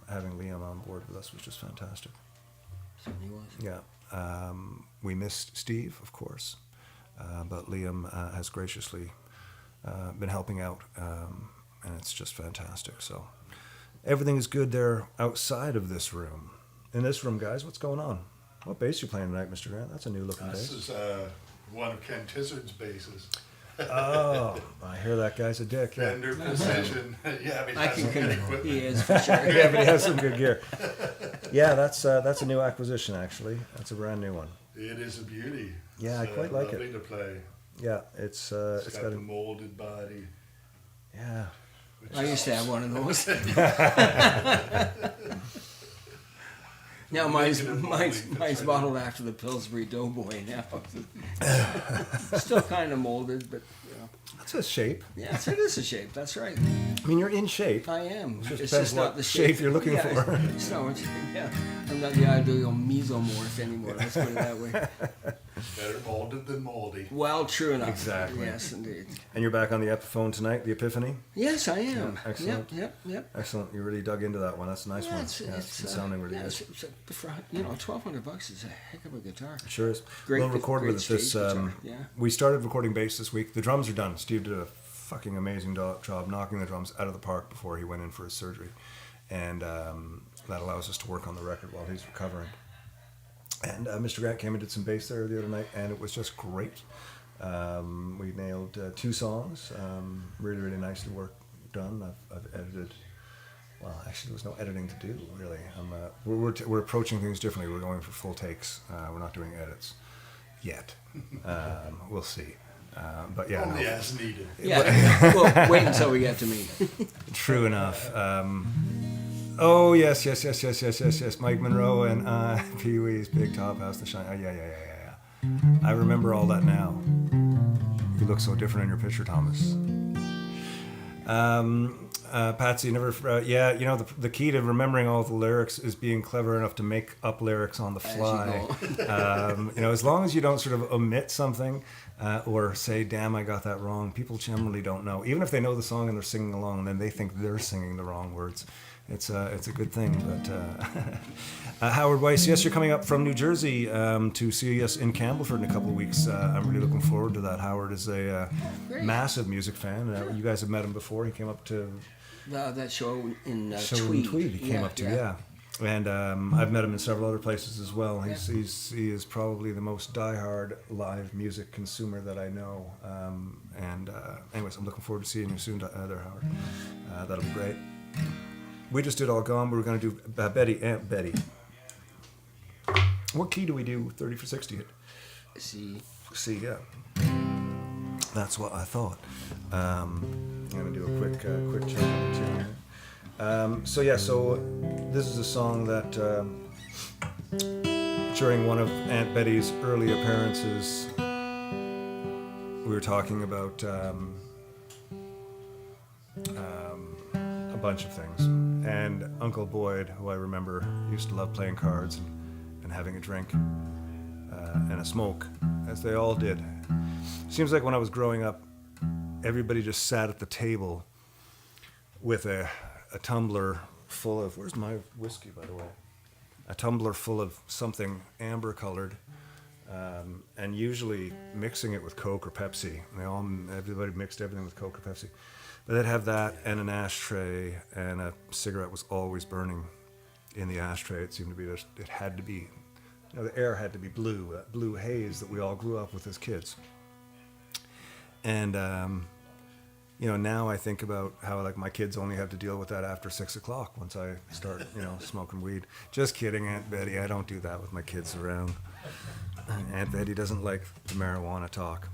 having Liam on board with us was just fantastic. Certainly was. Yeah. We missed Steve, of course, but Liam has graciously been helping out, and it's just fantastic. So everything is good there outside of this room. In this room, guys, what's going on? What bass you playing tonight, Mr. Grant? That's a new looking bass. This is one of Ken Tizzard's basses. Oh, I hear that guy's a dick. Yeah, Fender Precision. Yeah, but I has can some good connect. equipment. He is for sure. yeah, but he has some good gear. Yeah, that's a new acquisition, actually. That's a brand new one. It is a beauty. Yeah, It's, I quite like it. lovely to play. Yeah, it's It's got got the a, molded body. yeah. which I used to have one of those. Now mine's modeled after the Pillsbury Doughboy now. Still kind of molded, but That's a shape. yes, it is a shape. That's right. I mean, you're in shape. I am. just It's depends just what not the shape you're looking for. It's not what I'm not the ideal mesomorph anymore. Let's put it that way. better molded than moldy. Well, true enough. Exactly. Yes, indeed. And you're back on the Epiphone tonight, the Epiphany. Yes, I am. Yeah, excellent. Yep. Excellent. You really dug into that one. That's a nice one. It's been sounding really good. For, $1,200 is a heck of a guitar. It sure is. Great- we'll record great with this. stage guitar, yeah. We started recording bass this week. The drums are done. Steve did a fucking amazing job knocking the drums out of the park before he went in for his surgery, and that allows us to work on the record while he's recovering. And Mr. Grant came and did some bass there the other night, and it was just great. We nailed 2 songs, really nicely done. I've edited. Well, actually, there was no editing to do, really. We're approaching things differently. We're going for full takes. We're not doing edits yet. We'll see. But yeah, Only no, as needed. Yeah. Well, wait until we get to me. true enough. Oh yes. Mike Monroe and Pee Wee's Big Top House, The Shine. Yeah. I remember all that now. You look so different in your picture, Thomas. Patsy, never. The key to remembering all the lyrics is being clever enough to make up lyrics on the fly. As long as you don't sort of omit something or say, "Damn, I got that wrong." People generally don't know, even if they know the song and they're singing along, then they think they're singing the wrong words. It's a good thing. But Howard Weiss, yes, you're coming up from New Jersey to see us in Campbellford in a couple of weeks. I'm really looking forward to that. Howard is a massive music fan. You guys have met him before. He came up to That show in Tweed. Tweed. He came up to, yeah. And I've met him in several other places as well. He is probably the most diehard live music consumer that I know. Anyways, I'm looking forward to seeing you soon there, Howard. That'll be great. We just did All Gone. We were going to do Aunt Betty. What key do we do 30 for 60 hit? C, yeah. That's what I thought. I'm going to do a quick check on the tune. So this is a song that during one of Aunt Betty's early appearances, we were talking about a bunch of things. And Uncle Boyd, who I remember used to love playing cards and having a drink and a smoke, as they all did. Seems like when I was growing up, everybody just sat at the table with a tumbler full of, where's my whiskey, by the way? A tumbler full of something amber colored, and usually mixing it with Coke or Pepsi. Everybody mixed everything with Coke or Pepsi. But they'd have that and an ashtray, and a cigarette was always burning in the ashtray. It seemed to be it had to be, the air had to be blue, that blue haze that we all grew up with as kids. And now I think about how like my kids only have to deal with that after 6 o'clock once I start, smoking weed. Just kidding, Aunt Betty. I don't do that with my kids around. Aunt Betty doesn't like the marijuana talk,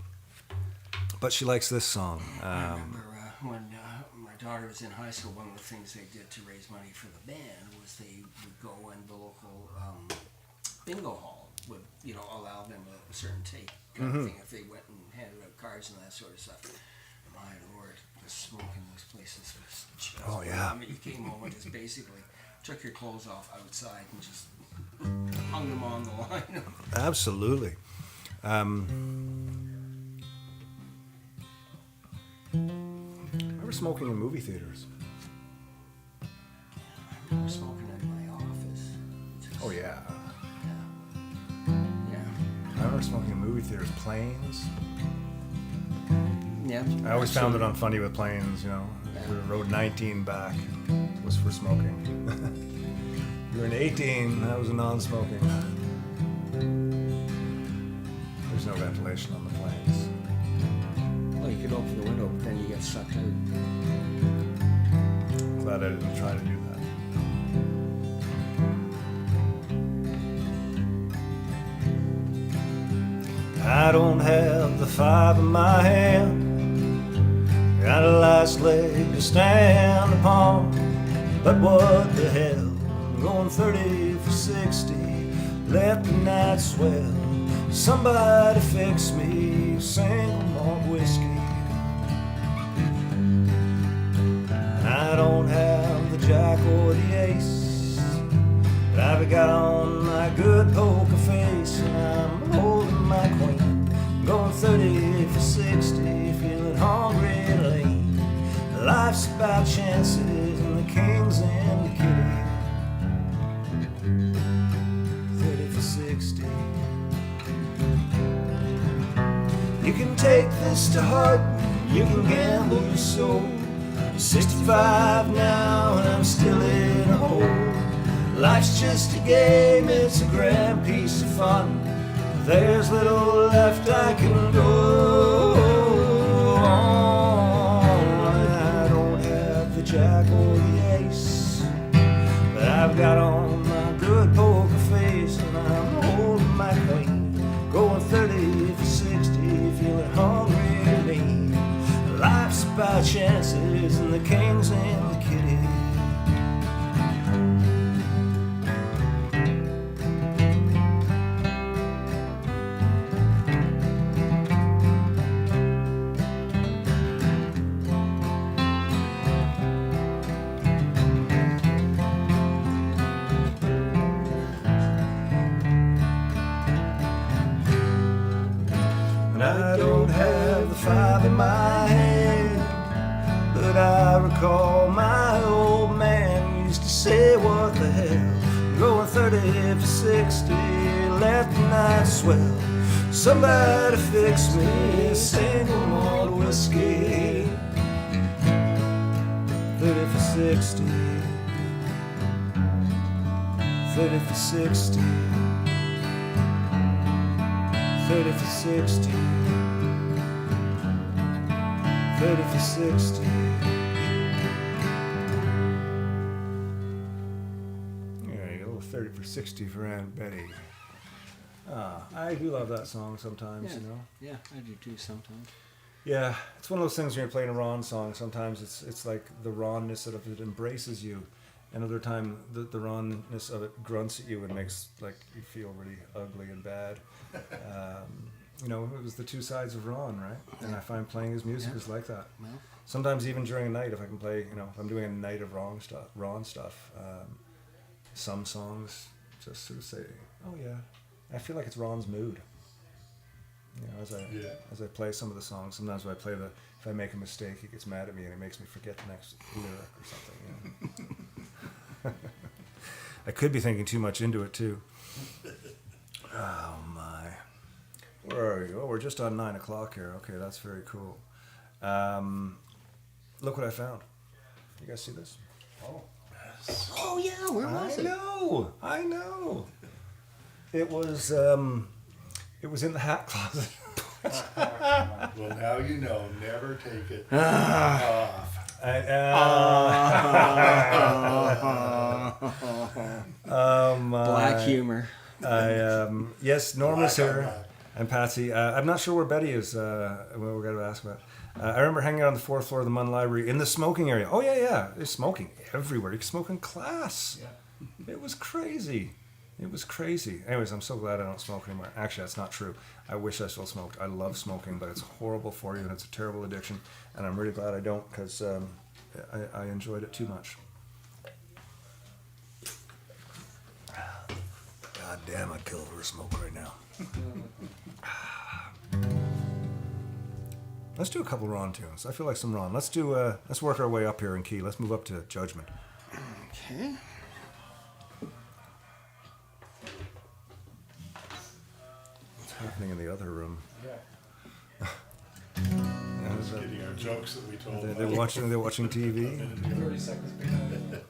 but she likes this song. I remember when my daughter was in high school, one of the things they did to raise money for the band was they would go in the local bingo hall would, allow them a certain take kind of thing if they went and handed out cards and that sort of stuff. My Lord, the smoke in those places was just... Oh, yeah. I mean, you came home and just basically took your clothes off outside and just hung them on the line. Absolutely. I remember smoking in movie theaters. I remember smoking in my office. Oh, yeah. Yeah. I remember smoking in movie theaters, planes. Yeah. I always found it on Funny with Planes, Road 19 back was for smoking. You were in 18, that was a non-smoking. There's no ventilation on the planes. Well, you could open the window, but then you get sucked out. Glad I didn't try to do that. I don't have the five in my hand. Got a last leg to stand upon. But what the hell? I'm going 30 for 60. Let the night swell. Somebody fix me a single malt whiskey. I don't have the jack or the ace, but I've got on my good poker face, and I'm holding my queen. Going 30 for 60, feeling hungry and lean. Life's about chances, and the king's in the kitty. 30 for 60. You can take this to heart, you can gamble your soul. I'm 65 now and I'm still in a hole. Life's just a game, it's a grand piece of fun. There's little left I can go on. I don't have the jack or the ace, but I've got on my good poker face, and I'm holding my queen. Going 30 for 60, feeling hungry and lean. Life's about chances, and the king's in the kitty. And I don't have the five in my hand, but I recall my old man used to say, what the hell, I'm going 30 for 60, let the night swell. Somebody fix me a single malt whiskey. 30 for 60, 30 for 60, 30 for 60, 30 for 60. There you go, 30 for 60 for Aunt Betty. I do love that song sometimes, Yeah, I do too sometimes. Yeah, it's one of those things when you're playing a Ron song, sometimes it's like the rawness of it embraces you. Another time, the rawness of it grunts at you and makes like you feel really ugly and bad. It was the two sides of Ron, right? And I find playing his music is like that. Well, Sometimes even during a night, if I can play, if I'm doing a night of Ron stuff, some songs just sort of say, oh yeah, I feel like it's Ron's mood. As I play some of the songs, sometimes when I play if I make a mistake, he gets mad at me and it makes me forget the next lyric or something. I could be thinking too much into it too. Oh my. Where are you? Oh, we're just on 9 o'clock here. Okay, that's very cool. Look what I found. You guys see this? oh yeah, where was it? I know. It was in the hat closet. Well, now you know. Never take it off. Oh my. Black humor. Yes, Norma's Black on here. black. And Patsy. I'm not sure where Betty is. We're going to ask about. I remember hanging out on the fourth floor of the Munn Library in the smoking area. Oh, yeah. There's smoking everywhere. You can smoke in class. Yeah. It was crazy. Anyways, I'm so glad I don't smoke anymore. Actually, that's not true. I wish I still smoked. I love smoking, but it's horrible for you and it's a terrible addiction. And I'm really glad I don't because I enjoyed it too much. God damn, I'd kill over a smoke right now. Let's do a couple Ron tunes. I feel like some Ron. Let's work our way up here in key. Let's move up to Judgment. Okay. What's happening in the other room? Getting our jokes that we told. They're watching TV. 30 seconds behind.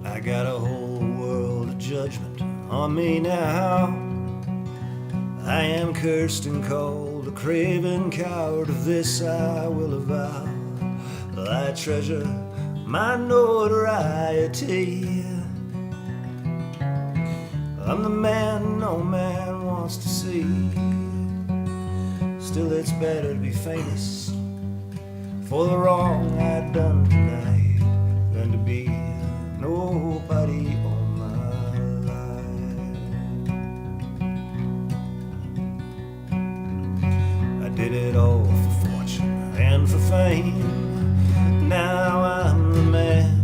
I got a whole world of judgment on me now. I am cursed and cold, a craven coward, of this I will avow. I treasure my notoriety. I'm the man no man wants to see. Still it's better to be famous for the wrong I've done tonight than to be nobody all my life. I did it all for fortune and for fame. Now I'm the man.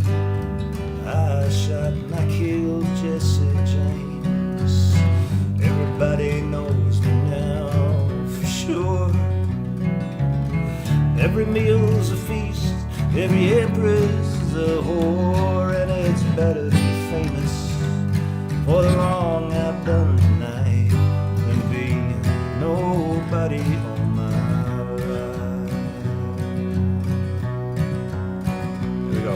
I shot and I killed Jesse James. Everybody knows me now for sure. Every meal's a feast, every empress is a whore, and it's better to be famous for the wrong I've done tonight than be nobody all my life. Here we go.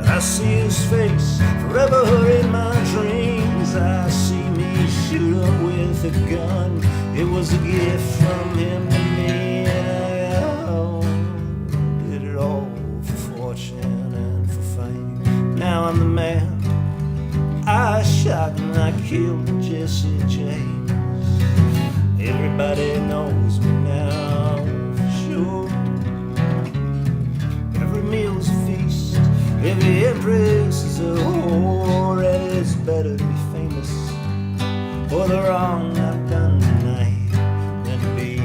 I see his face forever in my dreams. I see me shoot him with a gun. It was a gift from him to me, and I did it all for fortune and for fame. Now I'm the man. I shot and I killed Jesse James. Everybody knows me now for sure. Every meal's a feast, every empress is a whore, and it's better to be famous for the wrong I've done tonight than to be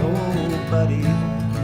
nobody all my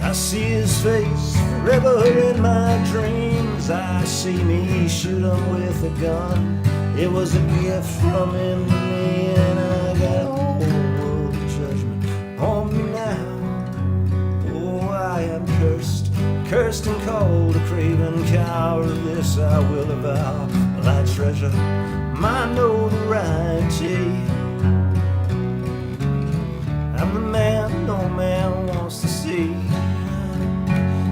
I see his face forever in my dreams. I see me shoot him with a gun. It was a gift from him to me, and I got a whole world of judgment on me now. Oh, I am cursed, cursed and cold, a craven coward, this I will avow. Well, I treasure my notoriety. I'm the man no man wants to see.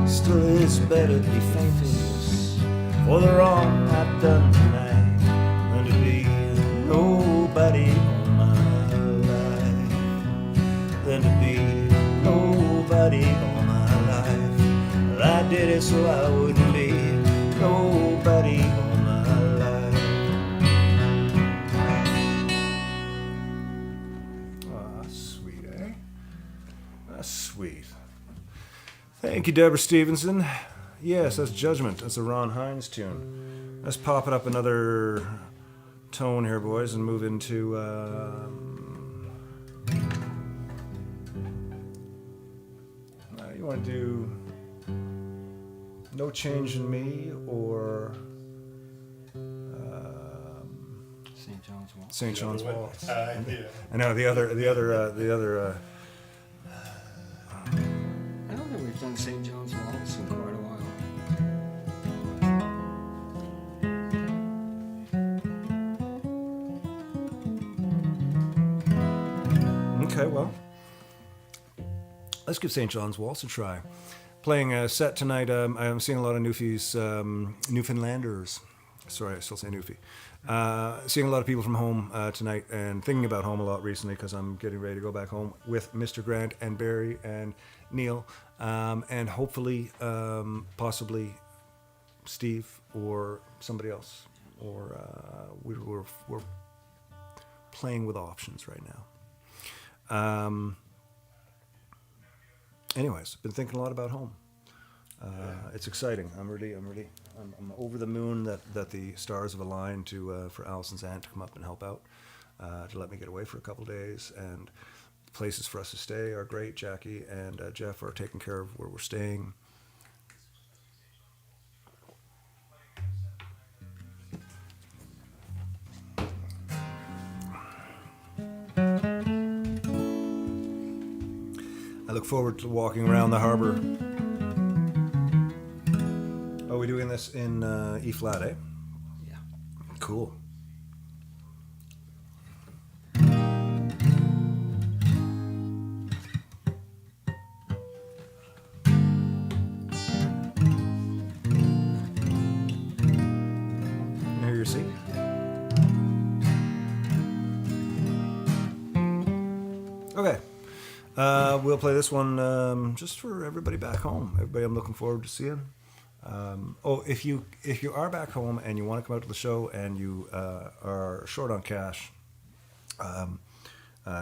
Still it's better to be famous for the wrong I've done tonight than to be nobody all my life. Than to be nobody all my life. Well, I did it so I wouldn't be nobody all my life. Ah, sweet, eh? That's sweet. Thank you, Deborah Stevenson. Yes, that's Judgment. That's a Ron Hines tune. Let's pop it up another tone here, boys, and move into. You want to do No Change in Me or St. John's Waltz. St. John's Waltz? Yeah. I know the other. I don't think we've done St. John's Waltz in quite a while. Okay, well, let's give St. John's Waltz a try. Playing a set tonight. I'm seeing a lot of Newfoundlanders. Sorry, I still say Newfie. Seeing a lot of people from home tonight and thinking about home a lot recently because I'm getting ready to go back home with Mr. Grant and Barry and Neil and hopefully, possibly Steve or somebody else. Or we're playing with options right now. Anyways, been thinking a lot about home. It's exciting. I'm over the moon that the stars have aligned to for Allison's aunt to come up and help out, to let me get away for a couple days. And the places for us to stay are great. Jackie and Jeff are taking care of where we're staying. I look forward to walking around the harbor. Are we doing this in E flat, eh? Yeah. Cool. Hear your seat. Okay. We'll play this one just for everybody back home. Everybody I'm looking forward to seeing. If you are back home and you want to come out to the show and you are short on cash,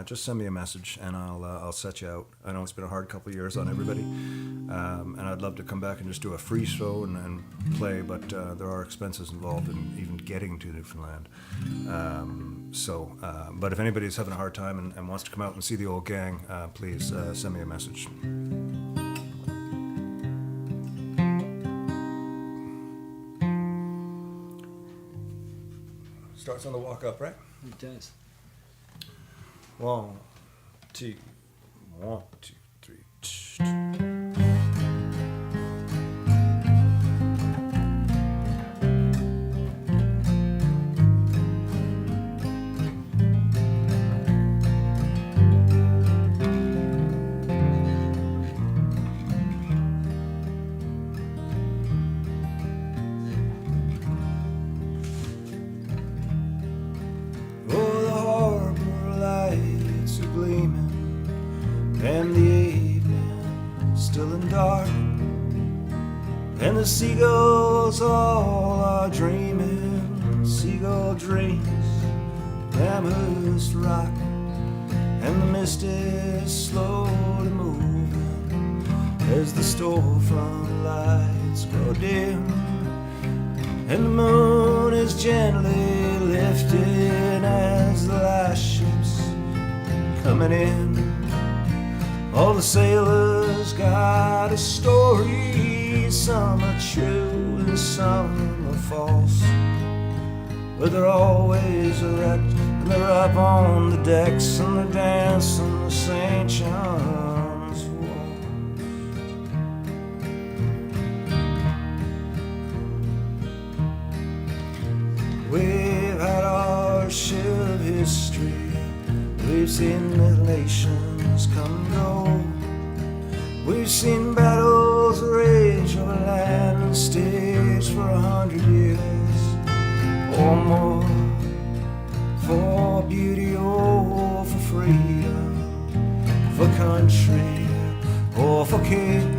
just send me a message and I'll set you out. I know it's been a hard couple of years on everybody, and I'd love to come back and just do a free show and play, but there are expenses involved in even getting to Newfoundland. But if anybody's having a hard time and wants to come out and see the old gang, please send me a message. Starts on the walk up, right? It does. 1, 2, 1, 2, 3. And the evening still and dark, and the seagulls all are dreaming, seagull dreams, Amherst Rock, and the mist is slowly moving as the storefront lights grow dim, and the moon is gently lifting as the last ships coming in. All the sailors got a story, some are true and some are false, but they're always erect, and they're up on the decks, and they're dancing the St. John's Waltz. We've had our share of history, we've seen the nations come and go. We've seen battles rage over land and stage for 100 years or more, for beauty or for freedom, for country or for king,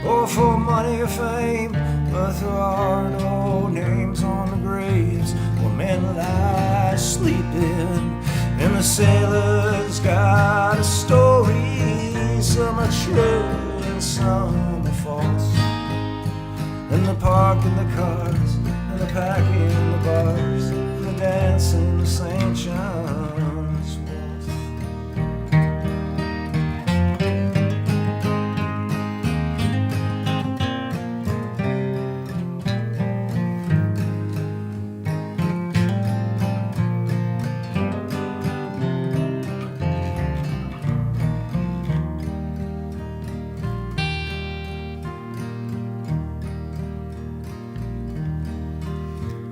or for money or fame, but there are no names on the graves where men lie sleeping. And the sailors got a story, some are true and some are false, parking the cars, and the packing the bars, and the dancing the St. John's waltz.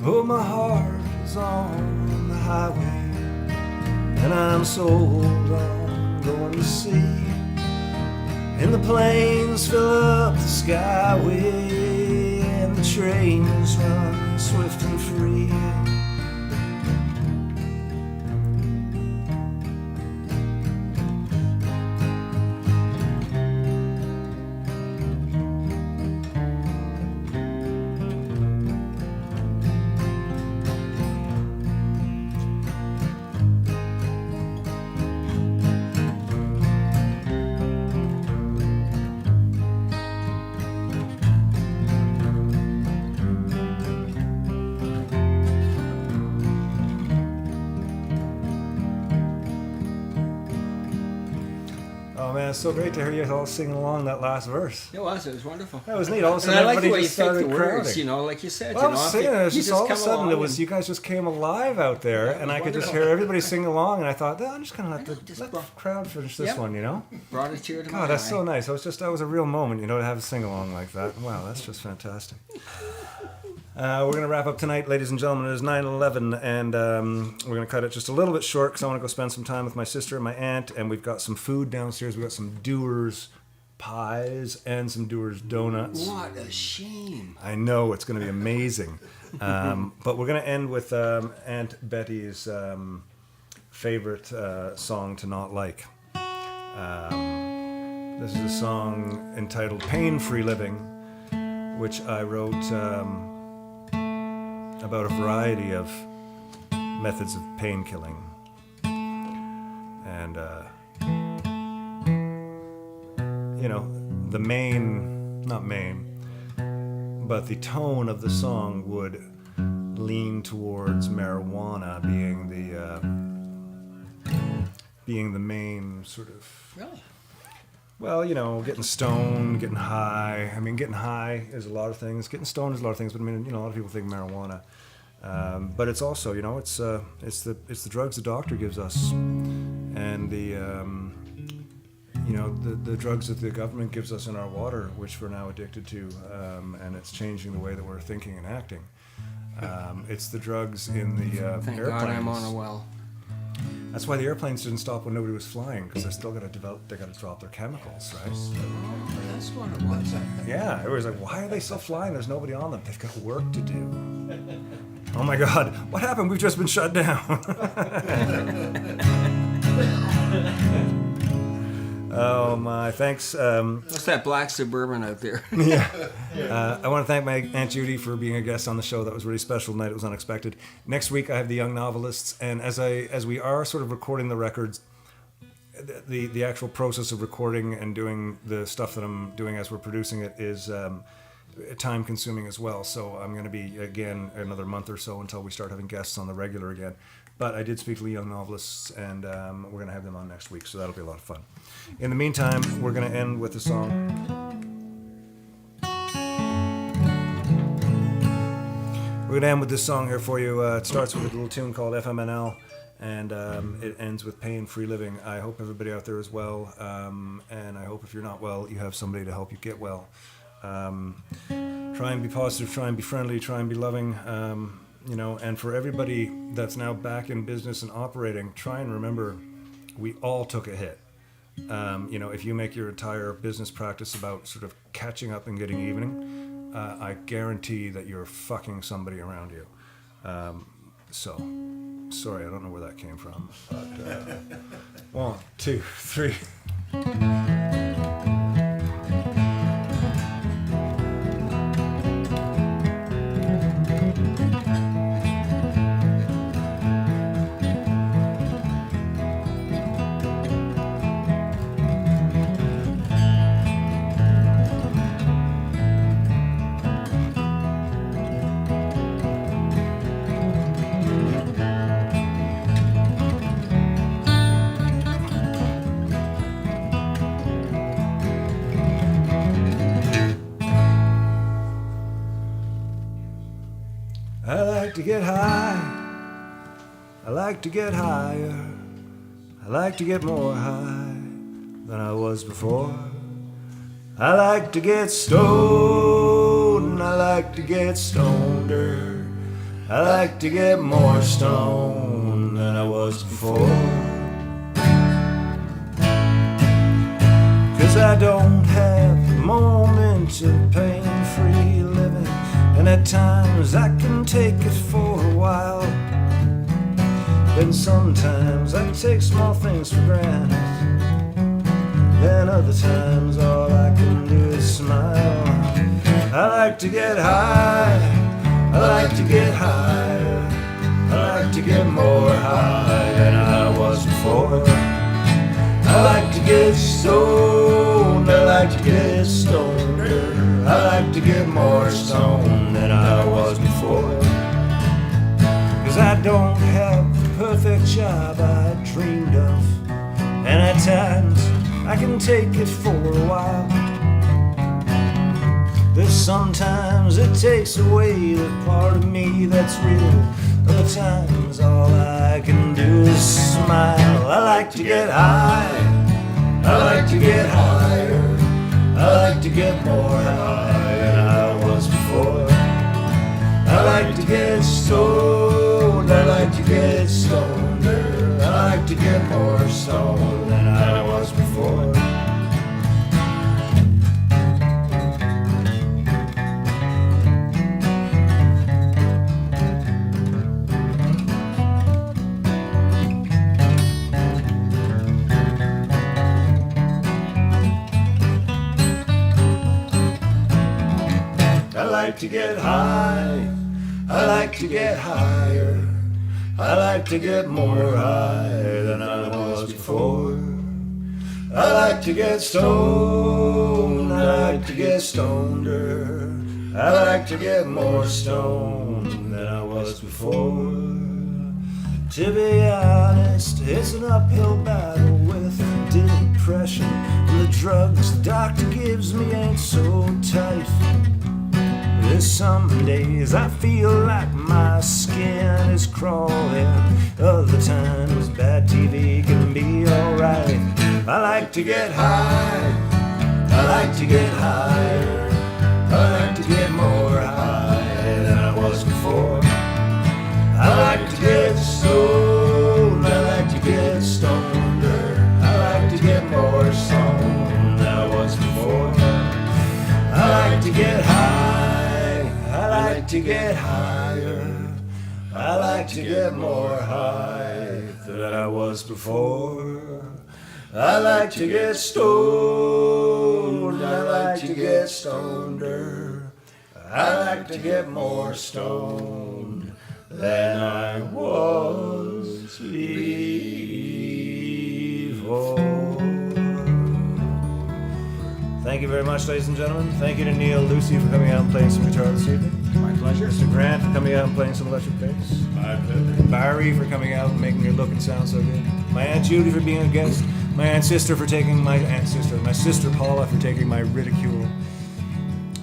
Oh, my heart is on the highway, and I'm sold on going to sea. And the planes fill up the skyway, and the trains run swift and free. Oh man, it's so great to hear you all singing along that last verse. It was wonderful. That was neat. All of a And sudden, I like the everybody way you just take the started words, crowding. you know, like you said. Well, I you know, was if saying you- it was you just all of a come sudden along it was and- you guys just came alive out there, and I could just hear everybody sing along, and I thought, oh, I'm just gonna let just the brought- crowd finish this Yep. one, you know? brought a tear to my God, that's eye. so nice. That was a real moment, you know, to have a sing along like that. Wow, that's just fantastic. We're going to wrap up tonight, ladies and gentlemen. It is 9/11, and we're going to cut it just a little bit short because I want to go spend some time with my sister and my aunt, and we've got some food downstairs. We've got some Doers pies and some Doers donuts. What a shame. I know, it's going to be amazing. But we're going to end with Aunt Betty's favorite song to not like. This is a song entitled Pain-Free Living, which I wrote about a variety of methods of pain killing. And, you know, the but the tone of the song would lean towards marijuana being the main sort of. Really? Well, you know, getting stoned, getting high. I mean, getting high is a lot of things. Getting stoned is a lot of things. But I mean, you know, a lot of people think marijuana. But it's also, you know, it's the drugs the doctor gives us, and the drugs that the government gives us in our water, which we're now addicted to, and it's changing the way that we're thinking and acting. It's the drugs in the Thank airplanes. God I'm on a well. That's why the airplanes didn't stop when nobody was flying, because they still got to drop their chemicals, right? That's what it was. Yeah, it was like, why are they still flying? There's nobody on them. They've got work to do. Oh my God, what happened? We've just been shut down. Oh my, thanks. What's that black Suburban out there? I want to thank my Aunt Judy for being a guest on the show. That was really special tonight. It was unexpected. Next week I have the Young Novelists, and as we are sort of recording the records, the actual process of recording and doing the stuff that I'm doing as we're producing it is time consuming as well. So I'm going to be again another month or so until we start having guests on the regular again. But I did speak to the Young Novelists, and we're going to have them on next week, so that'll be a lot of fun. In the meantime, we're going to end with a song. We're going to end with this song here for you. It starts with a little tune called FMNL, and it ends with Pain-Free Living. I hope everybody out there is well, and I hope if you're not well, you have somebody to help you get well. Try and be positive, try and be friendly, try and be loving. You know, and for everybody that's now back in business and operating, try and remember we all took a hit. You know, if you make your entire business practice about sort of catching up and getting even, I guarantee that you're fucking somebody around you. So, sorry, I don't know where that came from. But 1, 2, 3. like to get high. I like to get higher. I like to get more high than I was before. I like to get stoned. I like to get stoneder. I like to get more stoned than I was before. 'Cause I don't have moments of pain-free living, and at times I can take it for a while. Then sometimes I take small things for granted. Then other times all I can do is smile. I like to get high. I like to get higher. I like to get more high than I was before. I like to get stoned. I like to get stoneder. I like to get more stoned than I was before. 'Cause I don't have the perfect job I dreamed of, and at times I can take it for a while. There's sometimes it takes away the part of me that's real. Other times all I can do is smile. I like to get high. I like to get higher. I like to get more high than I was before. I like to get stoned. I like to get stoneder. I like to get more stoned than I was before. I like to get high. I like to get higher. I like to get more high than I was before. I like to get stoned. I like to get stoneder. I like to get more stoned than I was before. To be honest, it's an uphill battle with depression, and the drugs the doctor gives me ain't so tight. There's some days I feel like my skin is crawling. Other times bad TV can be alright. I like to get high. I like to get higher. I like to get more high than I was before. I like to get stoned. I like to get stoneder. I like to get more stoned than I was before. I like to get high. I like to get higher. I like to get more high than I was before. I like to get stoned. I like to get stoneder. I like to get more stoned than I was before. Thank you very much, ladies and gentlemen. Thank you to Neil Lucy for coming out and playing some guitar this evening. My pleasure. Mr. Grant for coming out and playing some electric bass. My pleasure. Barry for coming out and making it look and sound so good. My Aunt Judy for being a guest. My sister Paula for taking my ridicule.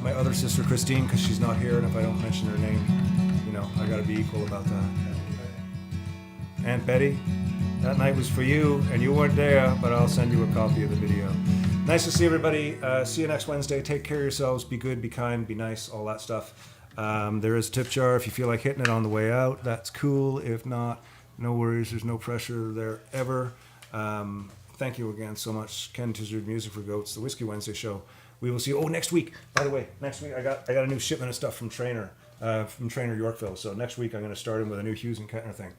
My other sister Christine, because she's not here, and if I don't mention her name, you know, I gotta be equal about that. Aunt Betty, that night was for you, and you weren't there, but I'll send you a copy of the video. Nice to see everybody. See you next Wednesday. Take care of yourselves. Be good, be kind, be nice, all that stuff. There is a tip jar if you feel like hitting it on the way out. That's cool. If not, no worries. There's no pressure there ever. Thank you again so much. Ken Tizzard, Music for Goats, the Whiskey Wednesday show. We will see you. Oh, next week. By the way, next week I got a new shipment of stuff from Trainer Yorkville. So next week I'm going to start him with a new Hughes and Kettner thing.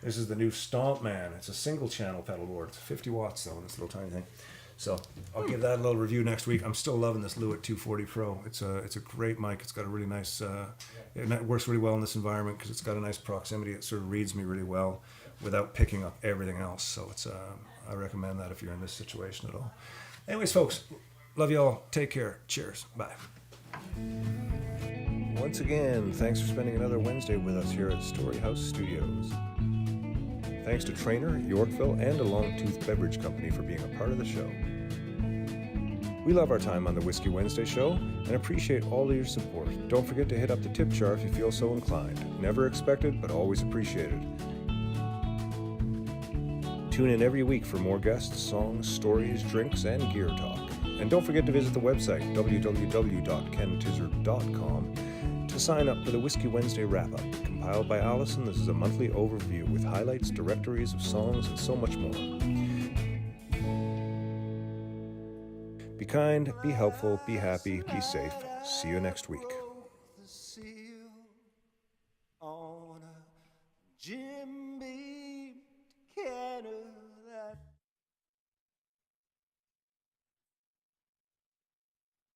This is the new Stomp Man. It's a single channel pedal board. It's 50 watts though, in this little tiny thing. So I'll give that a little review next week. I'm still loving this Lewitt 240 Pro. It's a great mic. It's got a really nice, it works really well in this environment because it's got a nice proximity. It sort of reads me really well without picking up everything else. So it's I recommend that if you're in this situation at all. Anyways, folks, love you all. Take care. Cheers. Bye. Once again, thanks for spending another Wednesday with us here at Storyhouse Studios. Thanks to Trainer, Yorkville, and a Longtooth Beverage Company for being a part of the show. We love our time on the Whiskey Wednesday show and appreciate all of your support. Don't forget to hit up the tip jar if you feel so inclined. Never expected, but always appreciated. Tune in every week for more guests, songs, stories, drinks, and gear talk. And don't forget to visit the website, www.kentizzard.com, to sign up for the Whiskey Wednesday wrap-up. Compiled by Allison, this is a monthly overview with highlights, directories of songs, and so much more. Be kind, be helpful, be happy, be safe. See you next week. On a Jim